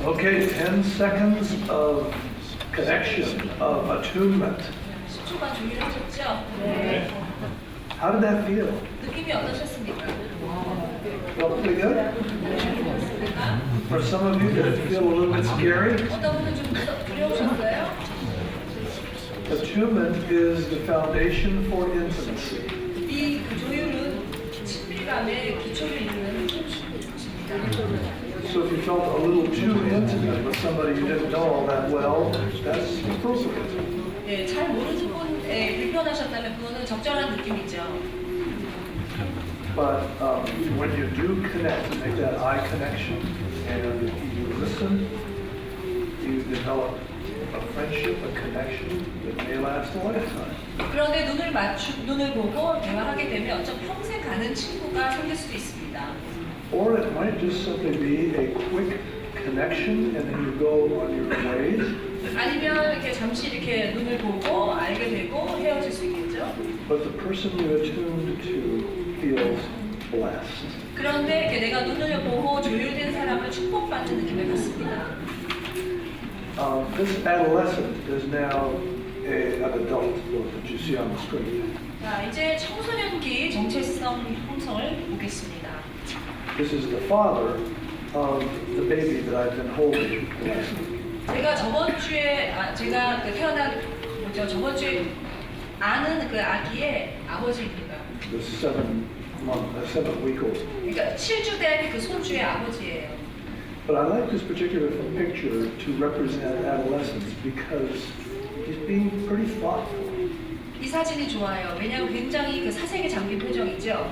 Okay, 10 seconds of connection, of attunement. 10초간 준비를 하셨죠? 네. How did that feel? 느낌이 어떠셨습니까? Felt pretty good? For some of you, did it feel a little bit scary? 어떤 분은 좀 두려우셨어요? Attunement is the foundation for intimacy. 이 조율은 친밀감의 기초를 이루는 것입니다. So if you felt a little too intimate with somebody you didn't know all that well, that's appropriate. 네, 잘 모르는 분에 불편하셨다면 그거는 적절한 느낌이죠. But when you do connect, make that eye connection, and you listen, you develop a friendship, a connection that may last a lifetime. 그런데 눈을 보고 대화하게 되면 어쩜 평생 가는 친구가 생길 수도 있습니다. Or it might just simply be a quick connection, and then you go on your ways. 아니면 이렇게 잠시 이렇게 눈을 보고 알게 되고 헤어질 수 있겠죠. But the person you attuned to feels blessed. 그런데 이렇게 내가 눈을 보고 조율된 사람을 축복받는 느낌을 받습니다. This adolescent is now an adult, that you see on the screen. 자, 이제 청소년기 정체성 형성을 보겠습니다. This is the father of the baby that I've been holding last week. 제가 저번 주에 제가 태어난 저번 주에 아는 그 아기의 아버지입니다. The 7-week-old. 그러니까 7주 된 그 손주의 아버지예요. But I like this particular picture to represent adolescence because he's being pretty thoughtful. 이 사진이 좋아요. 왜냐하면 굉장히 그 사색에 잠긴 표정이죠.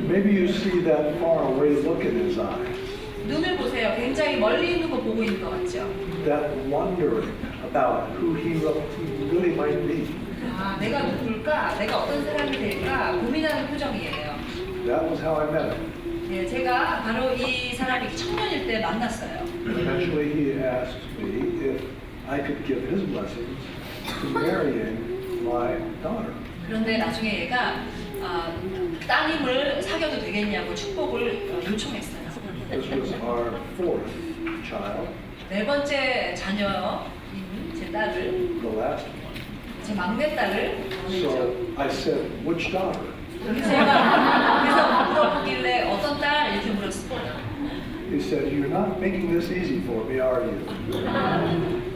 Maybe you see that far away look in his eyes, 눈을 보세요. 굉장히 멀리 있는 거 보고 있는 것 같죠. that wondering about who he really might be. 아, 내가 누굴까? 내가 어떤 사람이 될까? 고민하는 표정이에요. That was how I met him. 네, 제가 바로 이 사람이 청년일 때 만났어요. Eventually he asked me if I could give his blessings to marrying my daughter. 그런데 나중에 얘가 따님을 사귀어도 되겠냐고 축복을 요청했어요. This was our fourth child, 네 번째 자녀인 제 딸을, the last one. 제 막내 딸을 원했죠. So I said, which daughter? 제가 그래서 물어보길래 어떤 딸 이렇게 물었습니다. He said, you're not making this easy for me, are you?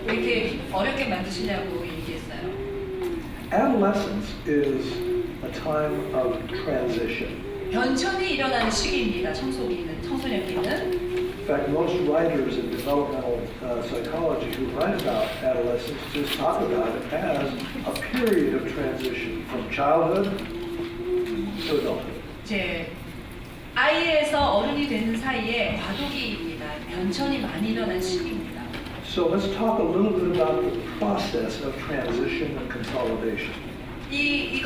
왜 이렇게 어렵게 만드시냐고 얘기했어요. Adolescence is a time of transition. 변천이 일어나는 시기입니다. 청소년기는. In fact, most writers in developmental psychology who write about adolescence just talk about it as a period of transition from childhood to adulthood. 이제 아이에서 어른이 되는 사이에 과도기입니다. 변천이 많이 일어난 시기입니다. So let's talk a little bit about the process of transition and consolidation. 이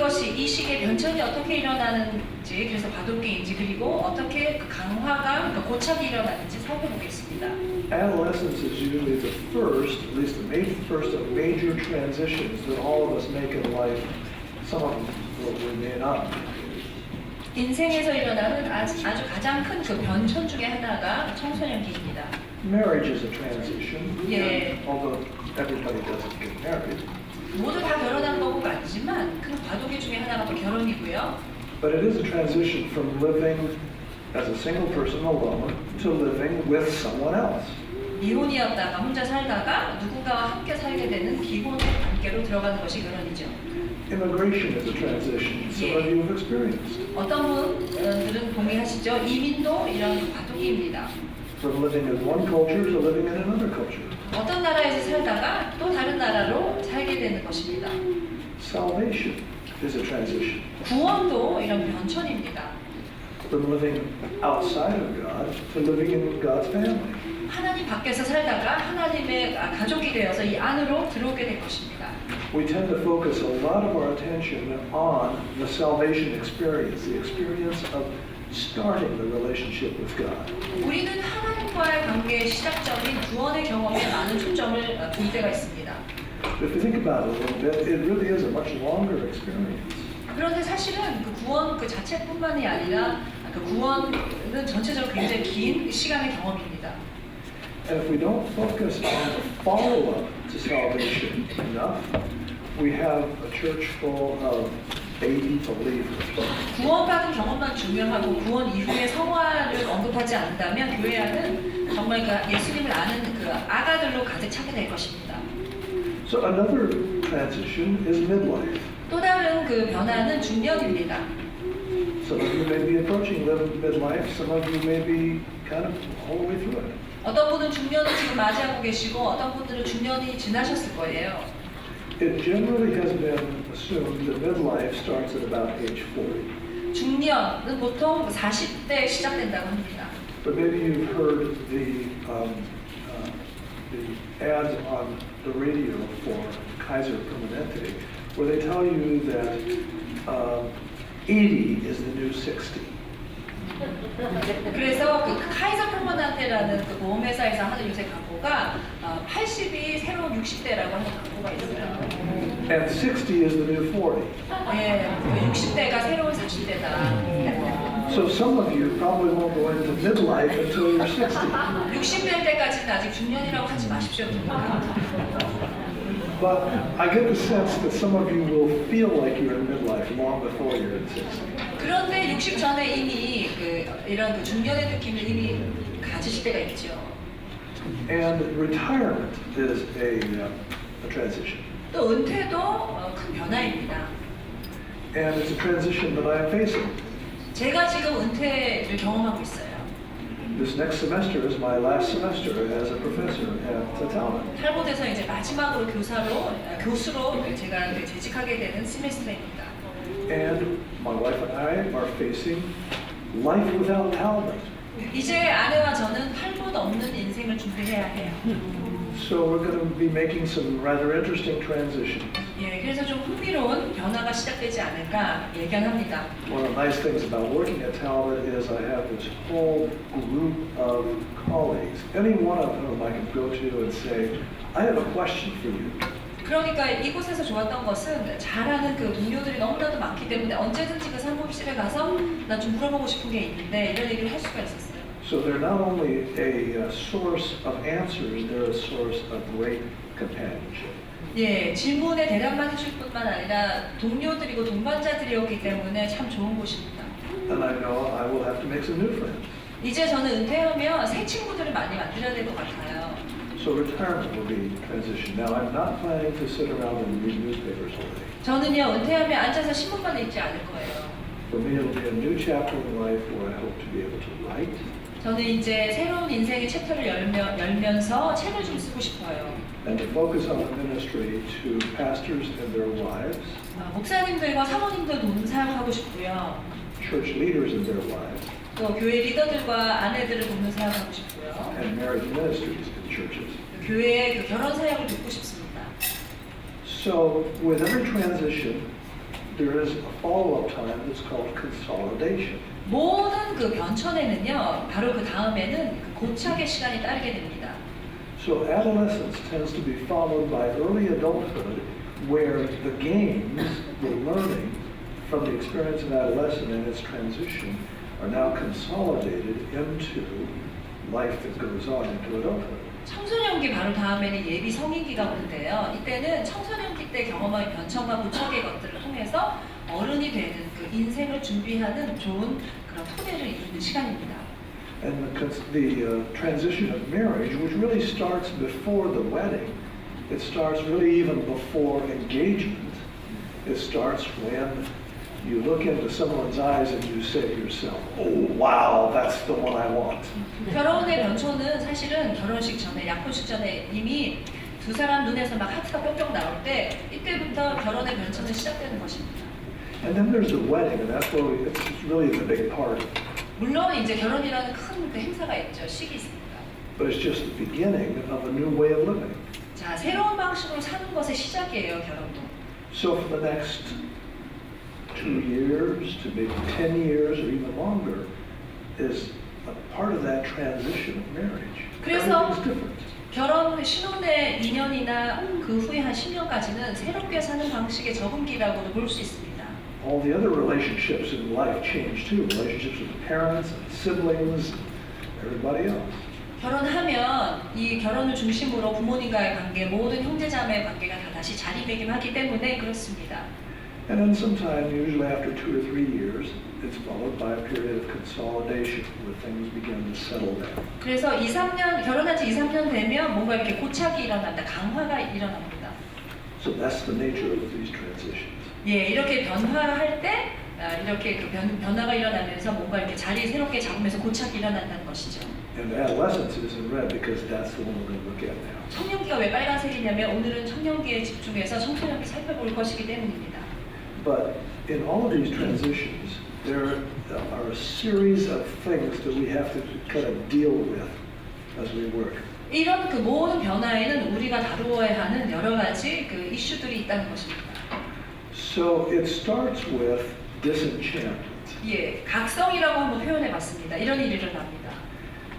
시기에 변천이 어떻게 일어나는지, 그래서 과도기인지, 그리고 어떻게 그 강화가, 그 고착이 일어나는지 살펴보겠습니다. Adolescence is usually the first, at least the first of major transitions that all of us make in life. Some of them we may not. 인생에서 일어나는 아주 가장 큰 그 변천 중에 하나가 청소년기입니다. Marriage is a transition, Yeah. although everybody doesn't get married. 모두 다 결혼한 거고 맞지만 그 과도기 중에 하나가 또 결혼이고요. But it is a transition from living as a single person alone to living with someone else. 미혼이었다가 혼자 살다가 누군가와 함께 살게 되는 기혼의 관계로 들어가는 것이 결혼이죠. Immigration is a transition some of you have experienced. 어떤 분들은 동의하시죠? 이민도 이런 과도기입니다. From living in one culture to living in another culture. 어떤 나라에서 살다가 또 다른 나라로 살게 되는 것입니다. Salvation is a transition. 구원도 이런 변천입니다. From living outside of God to living in God's family. 하나님 밖에서 살다가 하나님의 가족이 되어서 이 안으로 들어오게 될 것입니다. We tend to focus a lot of our attention on the salvation experience, the experience of starting the relationship with God. 우리는 하나님과의 관계의 시작점인 구원의 경험에 많은 초점을 둘 때가 있습니다. If you think about it a little bit, it really is a much longer experience. 그런데 사실은 그 구원 그 자체뿐만이 아니라 그 구원은 전체적으로 굉장히 긴 시간의 경험입니다. And if we don't focus on the follow-up to salvation enough, we have a church full of baby believers. 구원받은 경험만 중요하고 구원 이후의 성화를 언급하지 않는다면 교회 안은 정말 그 예수님을 아는 그 아가들로 가득 차게 될 것입니다. So another transition is midlife. 또 다른 그 변화는 중년입니다. Some of you may be approaching midlife, some of you may be kind of all the way through it. 어떤 분은 중년을 지금 맞이하고 계시고 어떤 분들은 중년이 지나셨을 거예요. It generally has been assumed that midlife starts at about age 40. 중년은 보통 40대에 시작된다고 합니다. But maybe you've heard the ads on the radio for Kaiser Permanente, where they tell you that 80 is the new 60. 그래서 그 카이저 퍼머난테라는 그 보험회사에서 하는 요새 광고가 80이 새로운 60대라고 하는 광고가 있어요. And 60 is the new 40. 예, 60대가 새로운 40대다. So some of you probably won't go into midlife until you're 60. 60대 때까지는 아직 중년이라고 하지 마십시오. But I get the sense that some of you will feel like you're in midlife long before you're in 60. 그런데 60 전에 이미 이런 그 중년의 느낌을 이미 가지실 때가 있죠. And retirement is a transition. 또 은퇴도 큰 변화입니다. And it's a transition that I am facing. 제가 지금 은퇴를 경험하고 있어요. This next semester is my last semester as a professor at Talbot. 탈보돼서 이제 마지막으로 교수로 제가 재직하게 되는 시메스터입니다. And my wife and I are facing life without Talbot. 이제 아내와 저는 탈봇 없는 인생을 준비해야 해요. So we're going to be making some rather interesting transitions. 예, 그래서 좀 흥미로운 변화가 시작되지 않을까 예견합니다. One of the nice things about working at Talbot is I have this whole group of colleagues, any one of whom I can go to and say, I have a question for you. 그러니까 이곳에서 좋았던 것은 잘하는 그 동료들이 너무나도 많기 때문에 언제든지 그 사무실에 가서 나 좀 물어보고 싶은 게 있는데 이런 얘기를 할 수가 있었어요. So they're not only a source of answers, they're a source of great companionship. 예, 질문에 대답만 해줄 뿐만 아니라 동료들이고 동반자들이었기 때문에 참 좋은 곳입니다. And I know I will have to make some new friends. 이제 저는 은퇴하면 새 친구들을 많이 만들어야 될 것 같아요. So retirement will be transition. Now I'm not planning to sit around and read newspapers all day. 저는요, 은퇴하면 앉아서 신문만 읽지 않을 거예요. For me, it'll be a new chapter in life where I hope to be able to write. 저는 이제 새로운 인생의 챕터를 열면서 책을 좀 쓰고 싶어요. And to focus on the ministry to pastors and their wives, 목사님들과 사모님들 돕는 사역하고 싶고요. church leaders and their wives, 또 교회 리더들과 아내들을 돕는 사역하고 싶고요. and marriage ministries in churches. 교회의 그 결혼 사역을 돕고 싶습니다. So with every transition, there is a follow-up time that's called consolidation. 모든 그 변천에는요, 바로 그 다음에는 그 고착의 시간이 따르게 됩니다. So adolescence tends to be followed by early adulthood, where the gains, the learning from the experience of adolescence and its transition are now consolidated into life that goes on into adulthood. 청소년기 바로 다음에는 예비 성인기가 오는데요. 이때는 청소년기 때 경험한 변천과 고착의 것들을 통해서 어른이 되는 그 인생을 준비하는 좋은 그런 토대를 이루는 시간입니다. And the transition of marriage, which really starts before the wedding, it starts really even before engagement. It starts when you look into someone's eyes and you say to yourself, oh wow, that's the one I want. 결혼의 변초는 사실은 결혼식 전에, 약혼식 전에 이미 두 사람 눈에서 막 하트가 뿅뿅 나올 때 이때부터 결혼의 변초는 시작되는 것입니다. And then there's the wedding, and that's where it's really the big party. 물론 이제 결혼이라는 큰 그 행사가 있죠. 식이 있습니다. But it's just the beginning of a new way of living. 자, 새로운 방식으로 사는 것의 시작이에요, 결혼도. So for the next 2 years to maybe 10 years or even longer is a part of that transition of marriage. 그래서 Everything's different. 결혼 신혼의 2년이나 그 후에 한 10년까지는 새롭게 사는 방식의 적응기라고도 볼 수 있습니다. All the other relationships in life change too. Relationships with parents and siblings and everybody else. 결혼하면 이 결혼을 중심으로 부모님과의 관계, 모든 형제자매의 관계가 다 다시 자리매김하기 때문에 그렇습니다. And then sometime, usually after 2 or 3 years, it's followed by a period of consolidation where things begin to settle down. 그래서 2, 3년, 결혼한 지 2, 3년 되면 뭔가 이렇게 고착이 일어납니다. 강화가 일어납니다. So that's the nature of these transitions. 예, 이렇게 변화할 때 이렇게 그 변화가 일어나면서 뭔가 이렇게 자리 새롭게 잡으면서 고착이 일어난다는 것이죠. And adolescence is in red because that's the one we're going to look at now. 청년기가 왜 빨간색이냐면 오늘은 청년기에 집중해서 청소년기 살펴볼 것이기 때문입니다. But in all of these transitions, there are a series of things that we have to kind of deal with as we work. 이런 그 모든 변화에는 우리가 다루어야 하는 여러 가지 그 이슈들이 있다는 것입니다. So it starts with disenchantment. 예, 각성이라고 한번 표현해봤습니다. 이런 일이 일어납니다.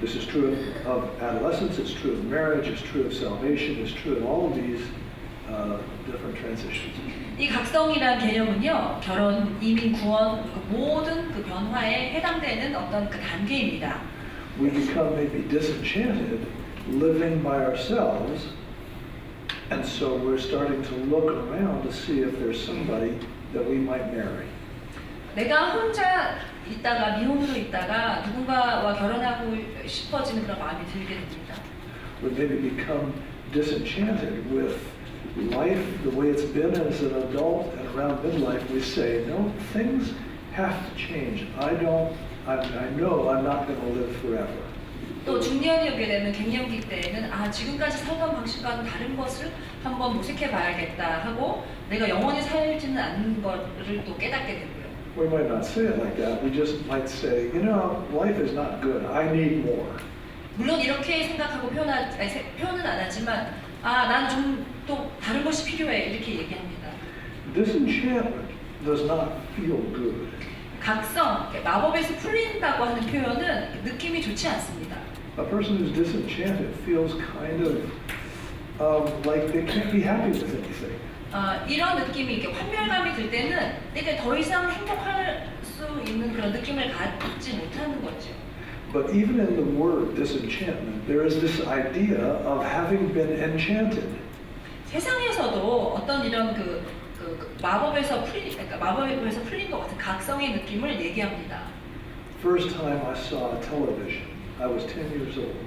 This is true of adolescence, it's true of marriage, it's true of salvation, it's true in all of these different transitions. 이 각성이란 개념은요, 결혼, 이민, 구원, 그 모든 그 변화에 해당되는 어떤 그 단계입니다. We become maybe disenchanted living by ourselves, and so we're starting to look around to see if there's somebody that we might marry. 내가 혼자 있다가 미혼으로 있다가 누군가와 결혼하고 싶어지는 그런 마음이 들게 됩니다. We maybe become disenchanted with life the way it's been as an adult, and around midlife we say, no, things have to change. I know I'm not going to live forever. 또 중년이 오게 되면 갱년기 때에는 지금까지 살던 방식과는 다른 것을 한번 모색해 봐야겠다 하고 내가 영원히 살지는 않는 것을 또 깨닫게 되고요. We might not say it like that. We just might say, life is not good. I need more. 물론 이렇게 생각하고 표현은 안 하지만 난 좀 또 다른 것이 필요해 이렇게 얘기합니다. Disenchantment does not feel good. 각성, 마법에서 풀린다고 하는 표현은 느낌이 좋지 않습니다. A person who's disenchanted feels kind of like they can't be happy with anything. 이런 느낌이 이렇게 환멸감이 들 때는 이게 더 이상 행복할 수 있는 그런 느낌을 갖지 못하는 거죠. But even in the word disenchantment, there is this idea of having been enchanted. 세상에서도 어떤 이런 마법에서 풀린 것 같은 각성의 느낌을 얘기합니다. First time I saw television, I was 10 years old.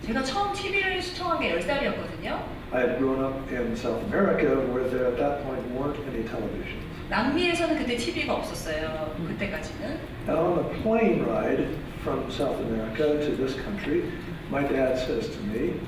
제가 처음 TV를 시청한 게 10살이었거든요. I had grown up in South America where there at that point weren't any televisions. 남미에서는 그때 TV가 없었어요. 그때까지는. And on the plane ride from South America to this country, my dad says to me,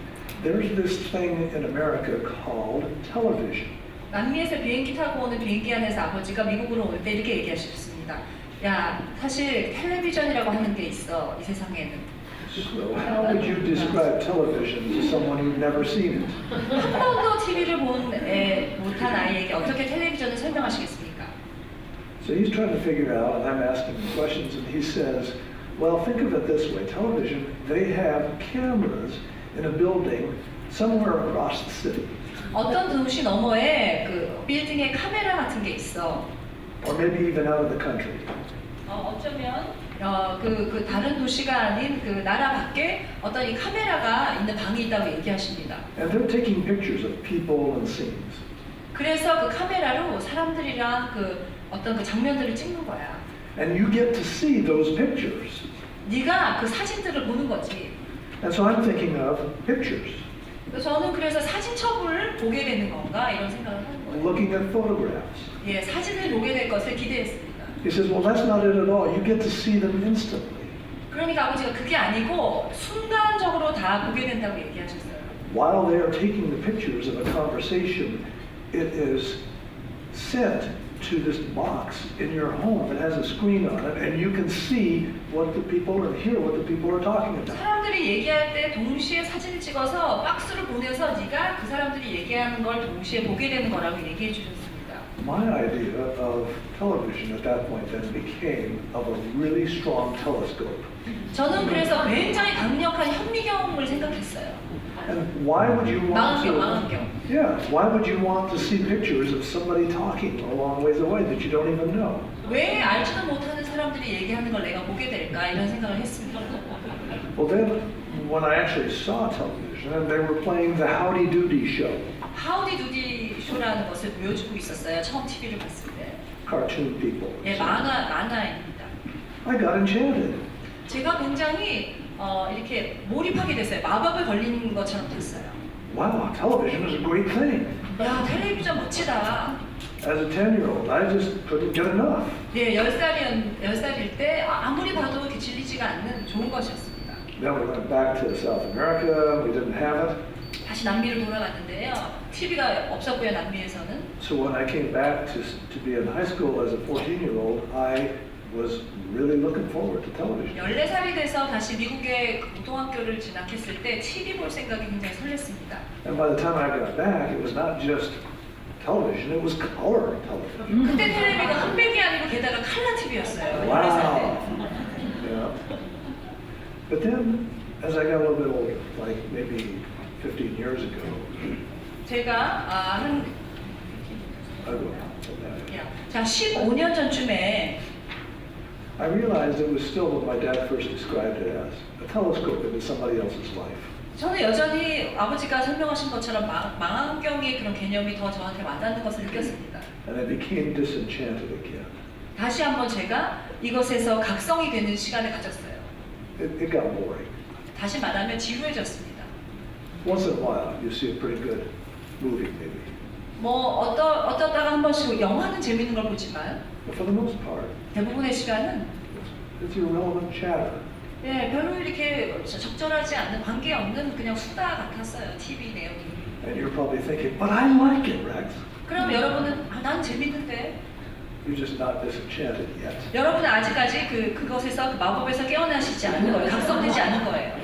there's this thing in America called television. 남미에서 비행기 타고 오는 비행기 안에서 아버지가 미국으로 올 때 이렇게 얘기하셨습니다. 야, 사실 텔레비전이라고 하는 게 있어, 이 세상에는. So how would you describe television to someone who'd never seen it? 한 번도 TV를 못한 아이에게 어떻게 텔레비전을 설명하시겠습니까? So he's trying to figure out, and I'm asking him questions, and he says, well, think of it this way. Television, they have cameras in a building somewhere across the city. 어떤 도시 너머에 그 빌딩에 카메라 같은 게 있어. Or maybe even out of the country. 어쩌면 그 다른 도시가 아닌 그 나라 밖에 어떤 이 카메라가 있는 방이 있다고 얘기하십니다. And they're taking pictures of people and scenes. 그래서 그 카메라로 사람들이랑 그 어떤 그 장면들을 찍는 거야. And you get to see those pictures. 네가 그 사진들을 보는 거지. And so I'm thinking of pictures. 저는 그래서 사진첩을 보게 되는 건가 이런 생각을 하는 거예요. Looking at photographs. 예, 사진을 보게 될 것을 기대했습니다. He says, well, that's not it at all. You get to see them instantly. 그러니까 아버지가 그게 아니고 순간적으로 다 보게 된다고 얘기하셨어요. While they are taking the pictures of a conversation, it is sent to this box in your home that has a screen on it, and you can see what the people and hear what the people are talking about. 사람들이 얘기할 때 동시에 사진을 찍어서 박스로 보내서 네가 그 사람들이 얘기하는 걸 동시에 보게 되는 거라고 얘기해 주셨습니다. My idea of television at that point then became of a really strong telescope. 저는 그래서 굉장히 강력한 현미경을 생각했어요. And why would you want to? 망원경. Yeah, why would you want to see pictures of somebody talking a long ways away that you don't even know? 왜 알지도 못하는 사람들이 얘기하는 걸 내가 보게 될까 이런 생각을 했습니다. Well, then, when I actually saw television, and they were playing the Howdy Doody show, 하우디 두디 쇼라는 것을 보여주고 있었어요. 처음 TV를 봤을 때. cartoon people. 예, 만화입니다. I got enchanted. 제가 굉장히 이렇게 몰입하게 됐어요. 마법에 걸린 것처럼 됐어요. Wow, television is a great thing. 야, 텔레비전 멋지다. As a 10-year-old, I just couldn't get enough. 예, 10살일 때 아무리 봐도 이렇게 질리지가 않는 좋은 것이었습니다. Then we went back to South America. We didn't have it. 다시 남미로 돌아갔는데요. TV가 없었고요, 남미에서는. So when I came back to be in high school as a 14-year-old, I was really looking forward to television. 14살이 돼서 다시 미국의 고등학교를 진학했을 때 TV 볼 생각이 굉장히 설렜습니다. And by the time I got back, it was not just television, it was color television. 그때 텔레비가 흑백이 아니고 게다가 칼라 TV였어요. 14살 Wow. 때. Yeah. But then, as I got a little bit older, like maybe 15 years ago, 제가 자 15년 전쯤에 I realized it was still what my dad first described it as, a telescope into somebody else's life. 저는 여전히 아버지가 설명하신 것처럼 망원경의 그런 개념이 더 저한테 와닿는 것을 느꼈습니다. And I became disenchanted again. 다시 한번 제가 이것에서 각성이 되는 시간을 가졌어요. It got boring. 다시 말하면 지루해졌습니다. Once in a while, you see a pretty good movie, maybe. 뭐 어쩌다가 한 번씩 영화는 재밌는 걸 보지만 But for the most part, 대부분의 시간은 it's irrelevant chatter. 예, 별로 이렇게 적절하지 않는 관계없는 그냥 수다 같았어요. TV 내용이. And you're probably thinking, but I like it, Rex. 그럼 여러분은 난 재밌는데 You're just not disenchanted yet. 여러분은 아직까지 그것에서 그 마법에서 깨어나시지 않은 거예요. 각성되지 않은 거예요.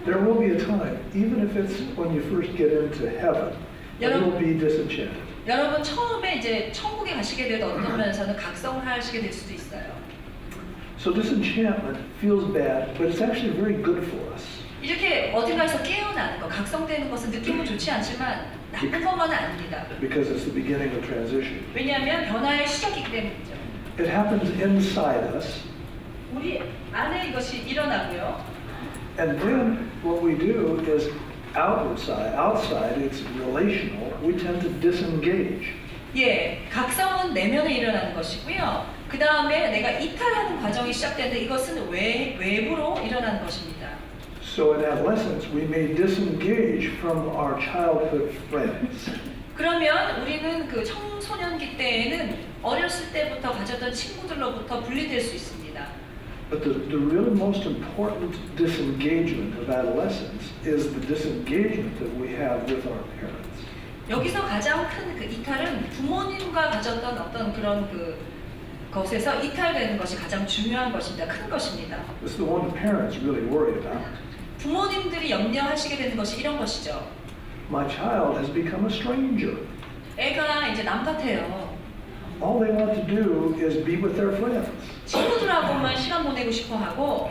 There will be a time, even if it's when you first get into heaven, when you'll be disenchanted. 여러분 처음에 이제 천국에 가시게 되도 어떤 면에서는 각성하시게 될 수도 있어요. So disenchantment feels bad, but it's actually very good for us. 이렇게 어딘가에서 깨어나는 거, 각성되는 것은 느낌은 좋지 않지만 나쁜 것만은 아닙니다. Because it's the beginning of transition. 왜냐하면 변화의 시작이기 때문이죠. It happens inside us, 우리 안에 이것이 일어나고요. and then what we do is outside it's relational, we tend to disengage. 예, 각성은 내면에 일어나는 것이고요. 그 다음에 내가 이탈하는 과정이 시작되는데 이것은 외부로 일어나는 것입니다. So in adolescence, we may disengage from our childhood friends. 그러면 우리는 그 청소년기 때에는 어렸을 때부터 가졌던 친구들로부터 분리될 수 있습니다. But the really most important disengagement of adolescence is the disengagement that we have with our parents. 여기서 가장 큰 그 이탈은 부모님과 가졌던 어떤 그런 것에서 이탈되는 것이 가장 중요한 것입니다. 큰 것입니다. This is the one the parents really worry about. 부모님들이 염려하시게 되는 것이 이런 것이죠. My child has become a stranger. 애가 이제 남 같아요. All they want to do is be with their friends. 친구들하고만 시간 보내고 싶어 하고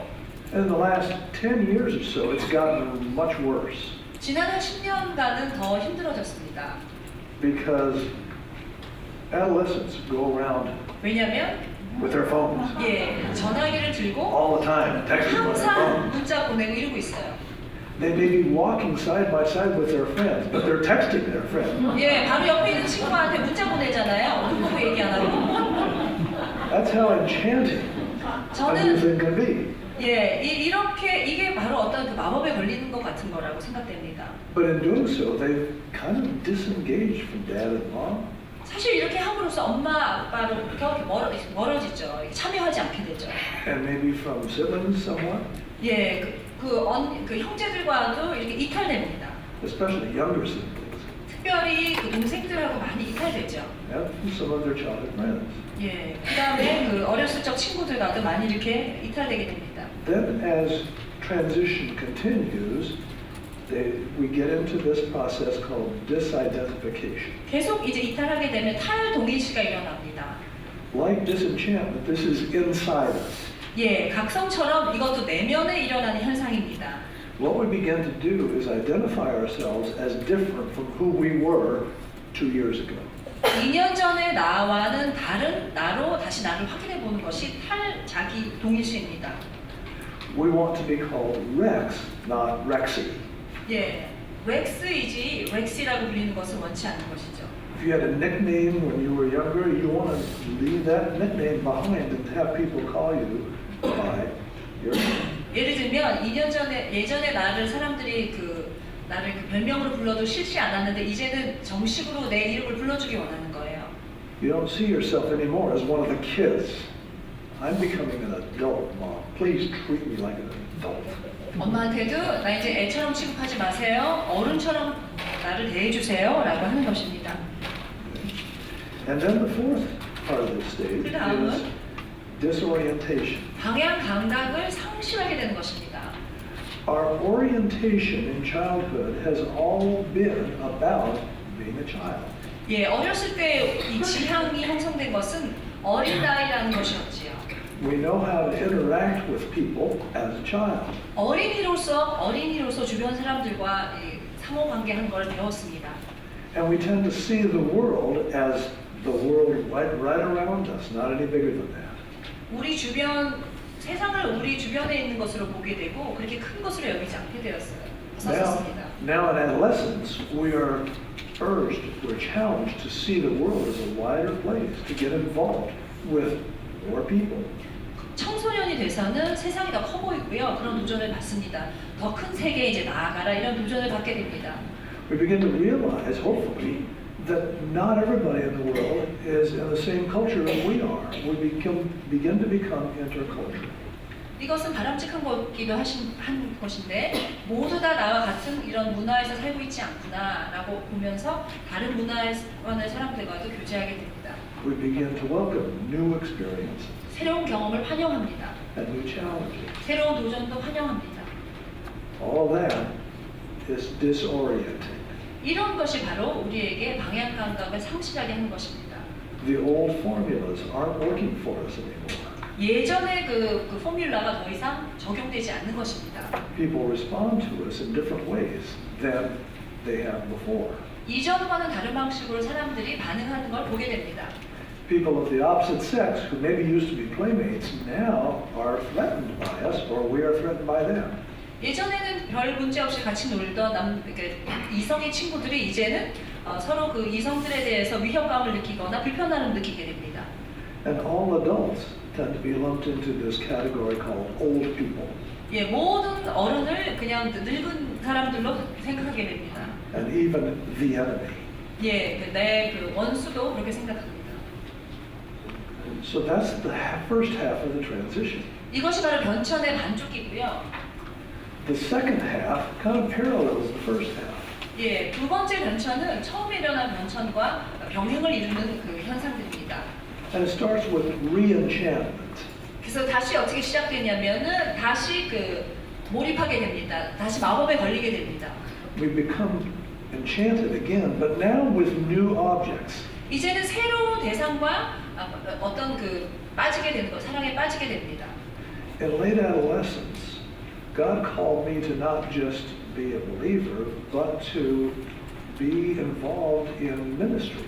And in the last 10 years or so, it's gotten much worse. 지난 한 10년간은 더 힘들어졌습니다. Because adolescents go around 왜냐하면 with their phones 예, 전화기를 들고 all the time, texting on their 항상 phone. 문자 보내고 이러고 있어요. They may be walking side by side with their friends, but they're texting their friends. 예, 바로 옆에 있는 친구한테 문자 보내잖아요. 얼굴 보고 얘기 안 하고. That's how enchanting a new thing can be. 예, 이게 바로 어떤 그 마법에 걸리는 것 같은 거라고 생각됩니다. But in doing so, they've kind of disengaged from dad and mom. 사실 이렇게 함으로써 엄마 아빠로부터 이렇게 멀어지죠. 참여하지 않게 되죠. And maybe from siblings somewhat, 예, 그 형제들과도 이렇게 이탈됩니다. especially younger siblings, 특별히 그 동생들하고 많이 이탈되죠. and from some of their childhood friends. 예, 그 다음에 그 어렸을 적 친구들과도 많이 이렇게 이탈되게 됩니다. Then as transition continues, we get into this process called disidentification. 계속 이제 이탈하게 되면 탈동일시가 일어납니다. Like disenchantment, this is inside us. 예, 각성처럼 이것도 내면에 일어나는 현상입니다. What we begin to do is identify ourselves as different from who we were 2 years ago. 2년 전의 나와는 다른 나로 다시 나를 확인해 보는 것이 탈자기 동일시입니다. We want to be called Rex, not Rexy. 예, 렉스이지 렉시라고 불리는 것을 원치 않는 것이죠. If you had a nickname when you were younger, you want to leave that nickname behind and have people call you by your name. 예를 들면 2년 전에 예전에 나를 사람들이 나를 별명으로 불러도 싫지 않았는데 이제는 정식으로 내 이름을 불러주기 원하는 거예요. You don't see yourself anymore as one of the kids. I'm becoming an adult, Mom. Please treat me like an adult. 엄마한테도 나 이제 애처럼 취급하지 마세요. 어른처럼 나를 대해주세요. 라고 하는 것입니다. And then the fourth part of this stage 그다음은 is disorientation. 방향 감각을 상실하게 되는 것입니다. Our orientation in childhood has all been about being a child. 예, 어렸을 때 이 지향이 형성된 것은 어린아이라는 것이었지요. We know how to interact with people as a child. 어린이로서 주변 사람들과 상호관계하는 걸 배웠습니다. And we tend to see the world as the world right around us, not any bigger than that. 세상을 우리 주변에 있는 것으로 보게 되고 그렇게 큰 것으로 여기지 않게 되었습니다. Now in adolescence, we're challenged to see the world as a wider place, to get involved with more people. 청소년이 돼서는 세상이 더 커 보이고요. 그런 도전을 받습니다. 더 큰 세계에 이제 나아가라 이런 도전을 받게 됩니다. We begin to realize, hopefully, that not everybody in the world is in the same culture as we are. We begin to become intercultural. 이것은 바람직한 거기도 한 것인데 모두 다 나와 같은 이런 문화에서 살고 있지 않구나라고 보면서 다른 문화의 사람들과도 교제하게 됩니다. We begin to welcome new experiences 새로운 경험을 환영합니다. and new challenges. 새로운 도전도 환영합니다. All that is disorienting. 이런 것이 바로 우리에게 방향 감각을 상실하게 하는 것입니다. The old formulas aren't working for us anymore. 예전의 그 포뮬라가 더 이상 적용되지 않는 것입니다. People respond to us in different ways than they have before. 이전과는 다른 방식으로 사람들이 반응하는 걸 보게 됩니다. People of the opposite sex who maybe used to be playmates now are threatened by us or we are threatened by them. 예전에는 별 문제 없이 같이 놀던 이성의 친구들이 이제는 서로 그 이성들에 대해서 위협감을 느끼거나 불편함을 느끼게 됩니다. And all adults tend to be lumped into this category called old people. 예, 모든 어른을 그냥 늙은 사람들로 생각하게 됩니다. And even the enemy. 예, 내 원수도 그렇게 생각합니다. So that's the first half of the transition. 이것이 바로 변천의 반쪽이고요. The second half kind of parallels the first half. 예, 두 번째 변천은 처음에 일어난 변천과 병행을 이루는 그 현상들입니다. And it starts with re-enchantment. 그래서 다시 어떻게 시작되냐면은 다시 몰입하게 됩니다. 다시 마법에 걸리게 됩니다. We become enchanted again, but now with new objects. 이제는 새로운 대상과 어떤 빠지게 되는 것, 사랑에 빠지게 됩니다. In late adolescence, God called me to not just be a believer, but to be involved in ministry.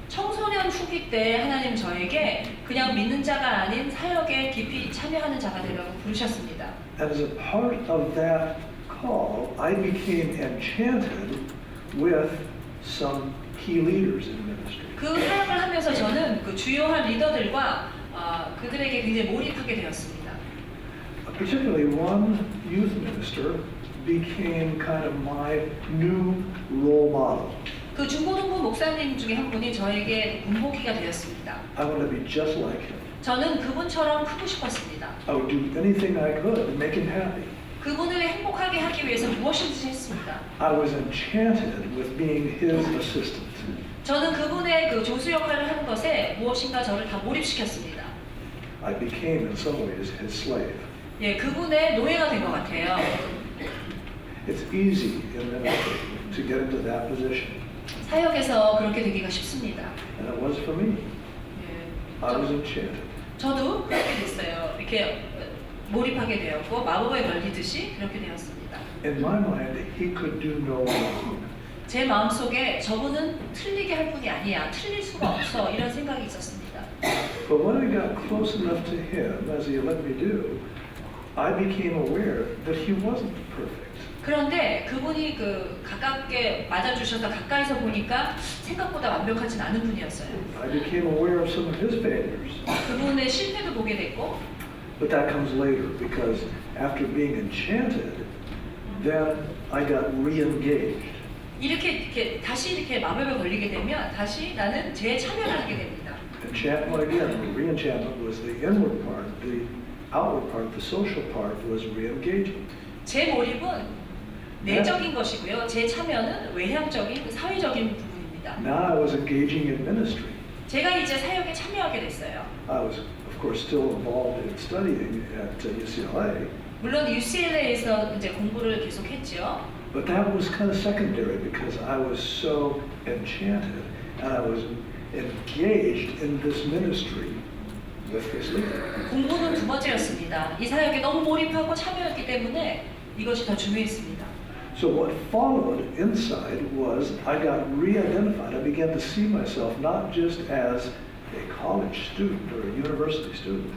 청소년 후기 때 하나님 저에게 그냥 믿는 자가 아닌 사역에 깊이 참여하는 자가 되라고 부르셨습니다. And as a part of that call, I became enchanted with some key leaders in ministry. 그 사역을 하면서 저는 그 주요한 리더들과 그들에게 굉장히 몰입하게 되었습니다. Particularly one youth minister became kind of my new role model. 그 중고등부 목사님 중에 한 분이 저에게 군복이가 되었습니다. I want to be just like him. 저는 그분처럼 크고 싶었습니다. I would do anything I could to make him happy. 그분을 행복하게 하기 위해서 무엇이든지 했습니다. I was enchanted with being his assistant. 저는 그분의 그 조수 역할을 하는 것에 무엇인가 저를 다 몰입시켰습니다. I became in some ways his slave. 예, 그분의 노예가 된 것 같아요. It's easy in ministry to get into that position. 사역에서 그렇게 되기가 쉽습니다. And it was for me. 예, I was enchanted. 저도 그렇게 됐어요. 이렇게 몰입하게 되었고 마법에 걸리듯이 그렇게 되었습니다. In my mind, he could do no wrong. 제 마음속에 저분은 틀리게 할 분이 아니야. 틀릴 수가 없어. 이런 생각이 있었습니다. But when I got close enough to him, as he let me do, I became aware that he wasn't perfect. 그런데 그분이 그 가깝게 맞아주셔서 가까이서 보니까 생각보다 완벽하진 않은 분이었어요. I became aware of some of his failures. 그분의 실패도 보게 됐고, But that comes later because after being enchanted, then I got re-engaged. 이렇게 다시 이렇게 마법에 걸리게 되면 다시 나는 재참여를 하게 됩니다. Enchantment again, the re-enchantment was the inward part, the outward part, the social part was re-engaging. 제 몰입은 내적인 것이고요. 제 참여는 외향적인 사회적인 부분입니다. Now I was engaging in ministry. 제가 이제 사역에 참여하게 됐어요. I was, of course, still involved in studying at UCLA, 물론 UCLA에서 이제 공부를 계속했죠. but that was kind of secondary because I was so enchanted and I was engaged in this ministry with this leader. 공부는 두 번째였습니다. 이 사역에 너무 몰입하고 참여했기 때문에 이것이 더 중요했습니다. So what followed inside was I got re-identified. I began to see myself not just as a college student or a university student,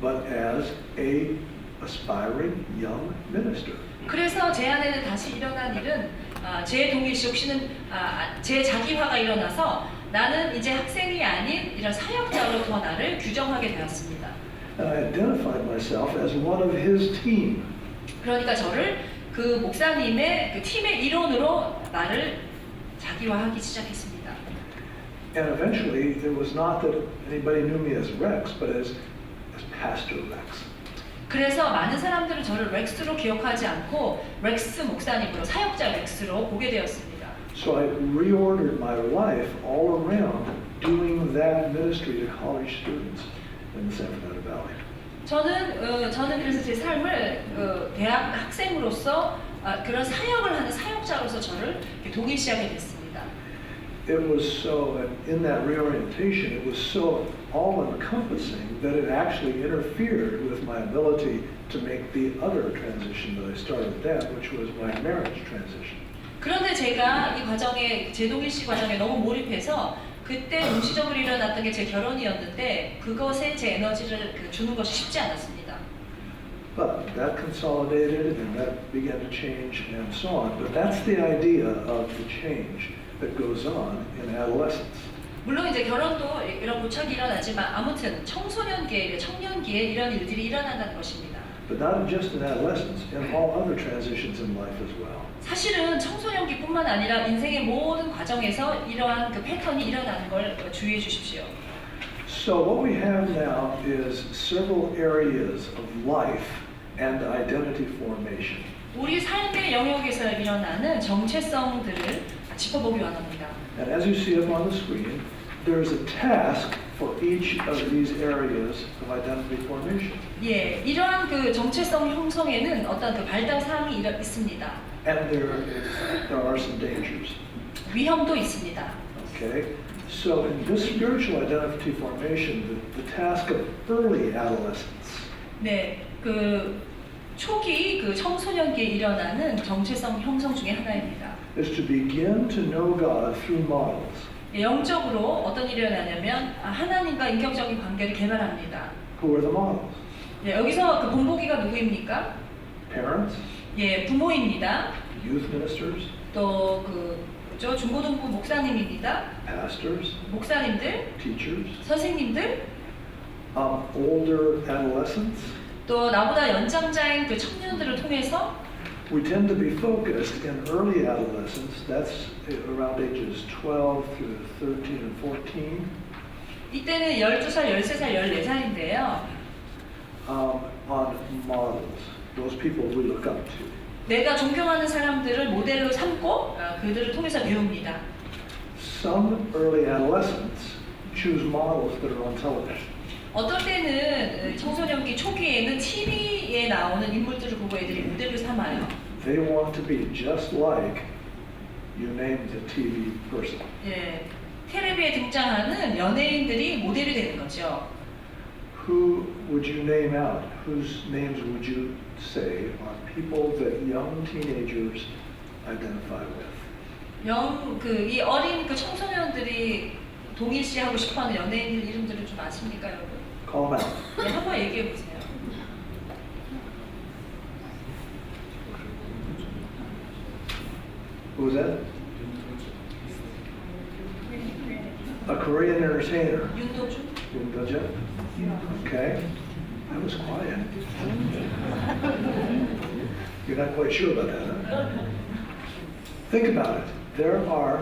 but as a aspiring young minister. 그래서 제 안에는 다시 일어난 일은 제 동일시 씨는 제 자기화가 일어나서 나는 이제 학생이 아닌 이런 사역자로 더 나를 규정하게 되었습니다. And I identified myself as one of his team. 그러니까 저를 그 목사님의 그 팀의 일원으로 나를 자기화하기 시작했습니다. And eventually, it was not that anybody knew me as Rex, but as Pastor Rex. 그래서 많은 사람들은 저를 렉스로 기억하지 않고 렉스 목사님으로 사역자 렉스로 보게 되었습니다. So I reordered my life all around doing that ministry to college students in the San Fernando Valley. 저는 그래서 제 삶을 대학 학생으로서 그런 사역을 하는 사역자로서 저를 동일시하게 됐습니다. It was so, in that reorientation, it was so all-encompassing that it actually interfered with my ability to make the other transition that I started then, which was my marriage transition. 그런데 제가 이 과정에 재동일시 과정에 너무 몰입해서 그때 동시적으로 일어났던 게 제 결혼이었는데 그것에 제 에너지를 주는 것이 쉽지 않았습니다. But that consolidated and that began to change and so on. But that's the idea of the change that goes on in adolescence. 물론 이제 결혼도 이런 고착이 일어나지만 아무튼 청소년기에, 청년기에 이런 일들이 일어난다는 것입니다. But not just in adolescence, in all other transitions in life as well. 사실은 청소년기뿐만 아니라 인생의 모든 과정에서 이러한 그 패턴이 일어나는 걸 주의해 주십시오. So what we have now is several areas of life and identity formation. 우리 삶의 영역에서 일어나는 정체성들을 짚어보기 원합니다. And as you see up on the screen, there's a task for each of these areas of identity formation. 예, 이러한 그 정체성 형성에는 어떤 그 발달 사항이 있습니다. And there are some dangers. 위험도 있습니다. Okay? So in this spiritual identity formation, the task of early adolescence 네, 그 초기 그 청소년기에 일어나는 정체성 형성 중에 하나입니다. is to begin to know God through models. 예, 영적으로 어떤 일이 일어나냐면 하나님과 인격적인 관계를 개발합니다. Who are the models? 예, 여기서 그 본보기가 누구입니까? Parents, 예, 부모입니다. youth ministers, 또 그죠 중고등부 목사님입니다. pastors, 목사님들, teachers, 선생님들, older adolescents. 또 나보다 연장자인 그 청년들을 통해서 We tend to be focused in early adolescence, that's around ages 12 through 13 and 14, 이때는 12살, 13살, 14살인데요. on models, those people we look up to. 내가 존경하는 사람들을 모델로 삼고 그들을 통해서 배웁니다. Some early adolescents choose models that are on television. 어떨 때는 청소년기 초기에는 TV에 나오는 인물들을 보고 애들이 모델로 삼아요. They want to be just like you name the TV person. 예, 텔레비에 등장하는 연예인들이 모델이 되는 거죠. Who would you name out? Whose names would you say are people that young teenagers identify with? 이 어린 그 청소년들이 동일시하고 싶어하는 연예인 이름들을 좀 아십니까, 여러분? Call them out. 네, 한번 얘기해 보세요. Who was that? A Korean entertainer. 윤도준? Yoon Okay. That was quiet. You're not quite sure about that, huh? Think about it. There are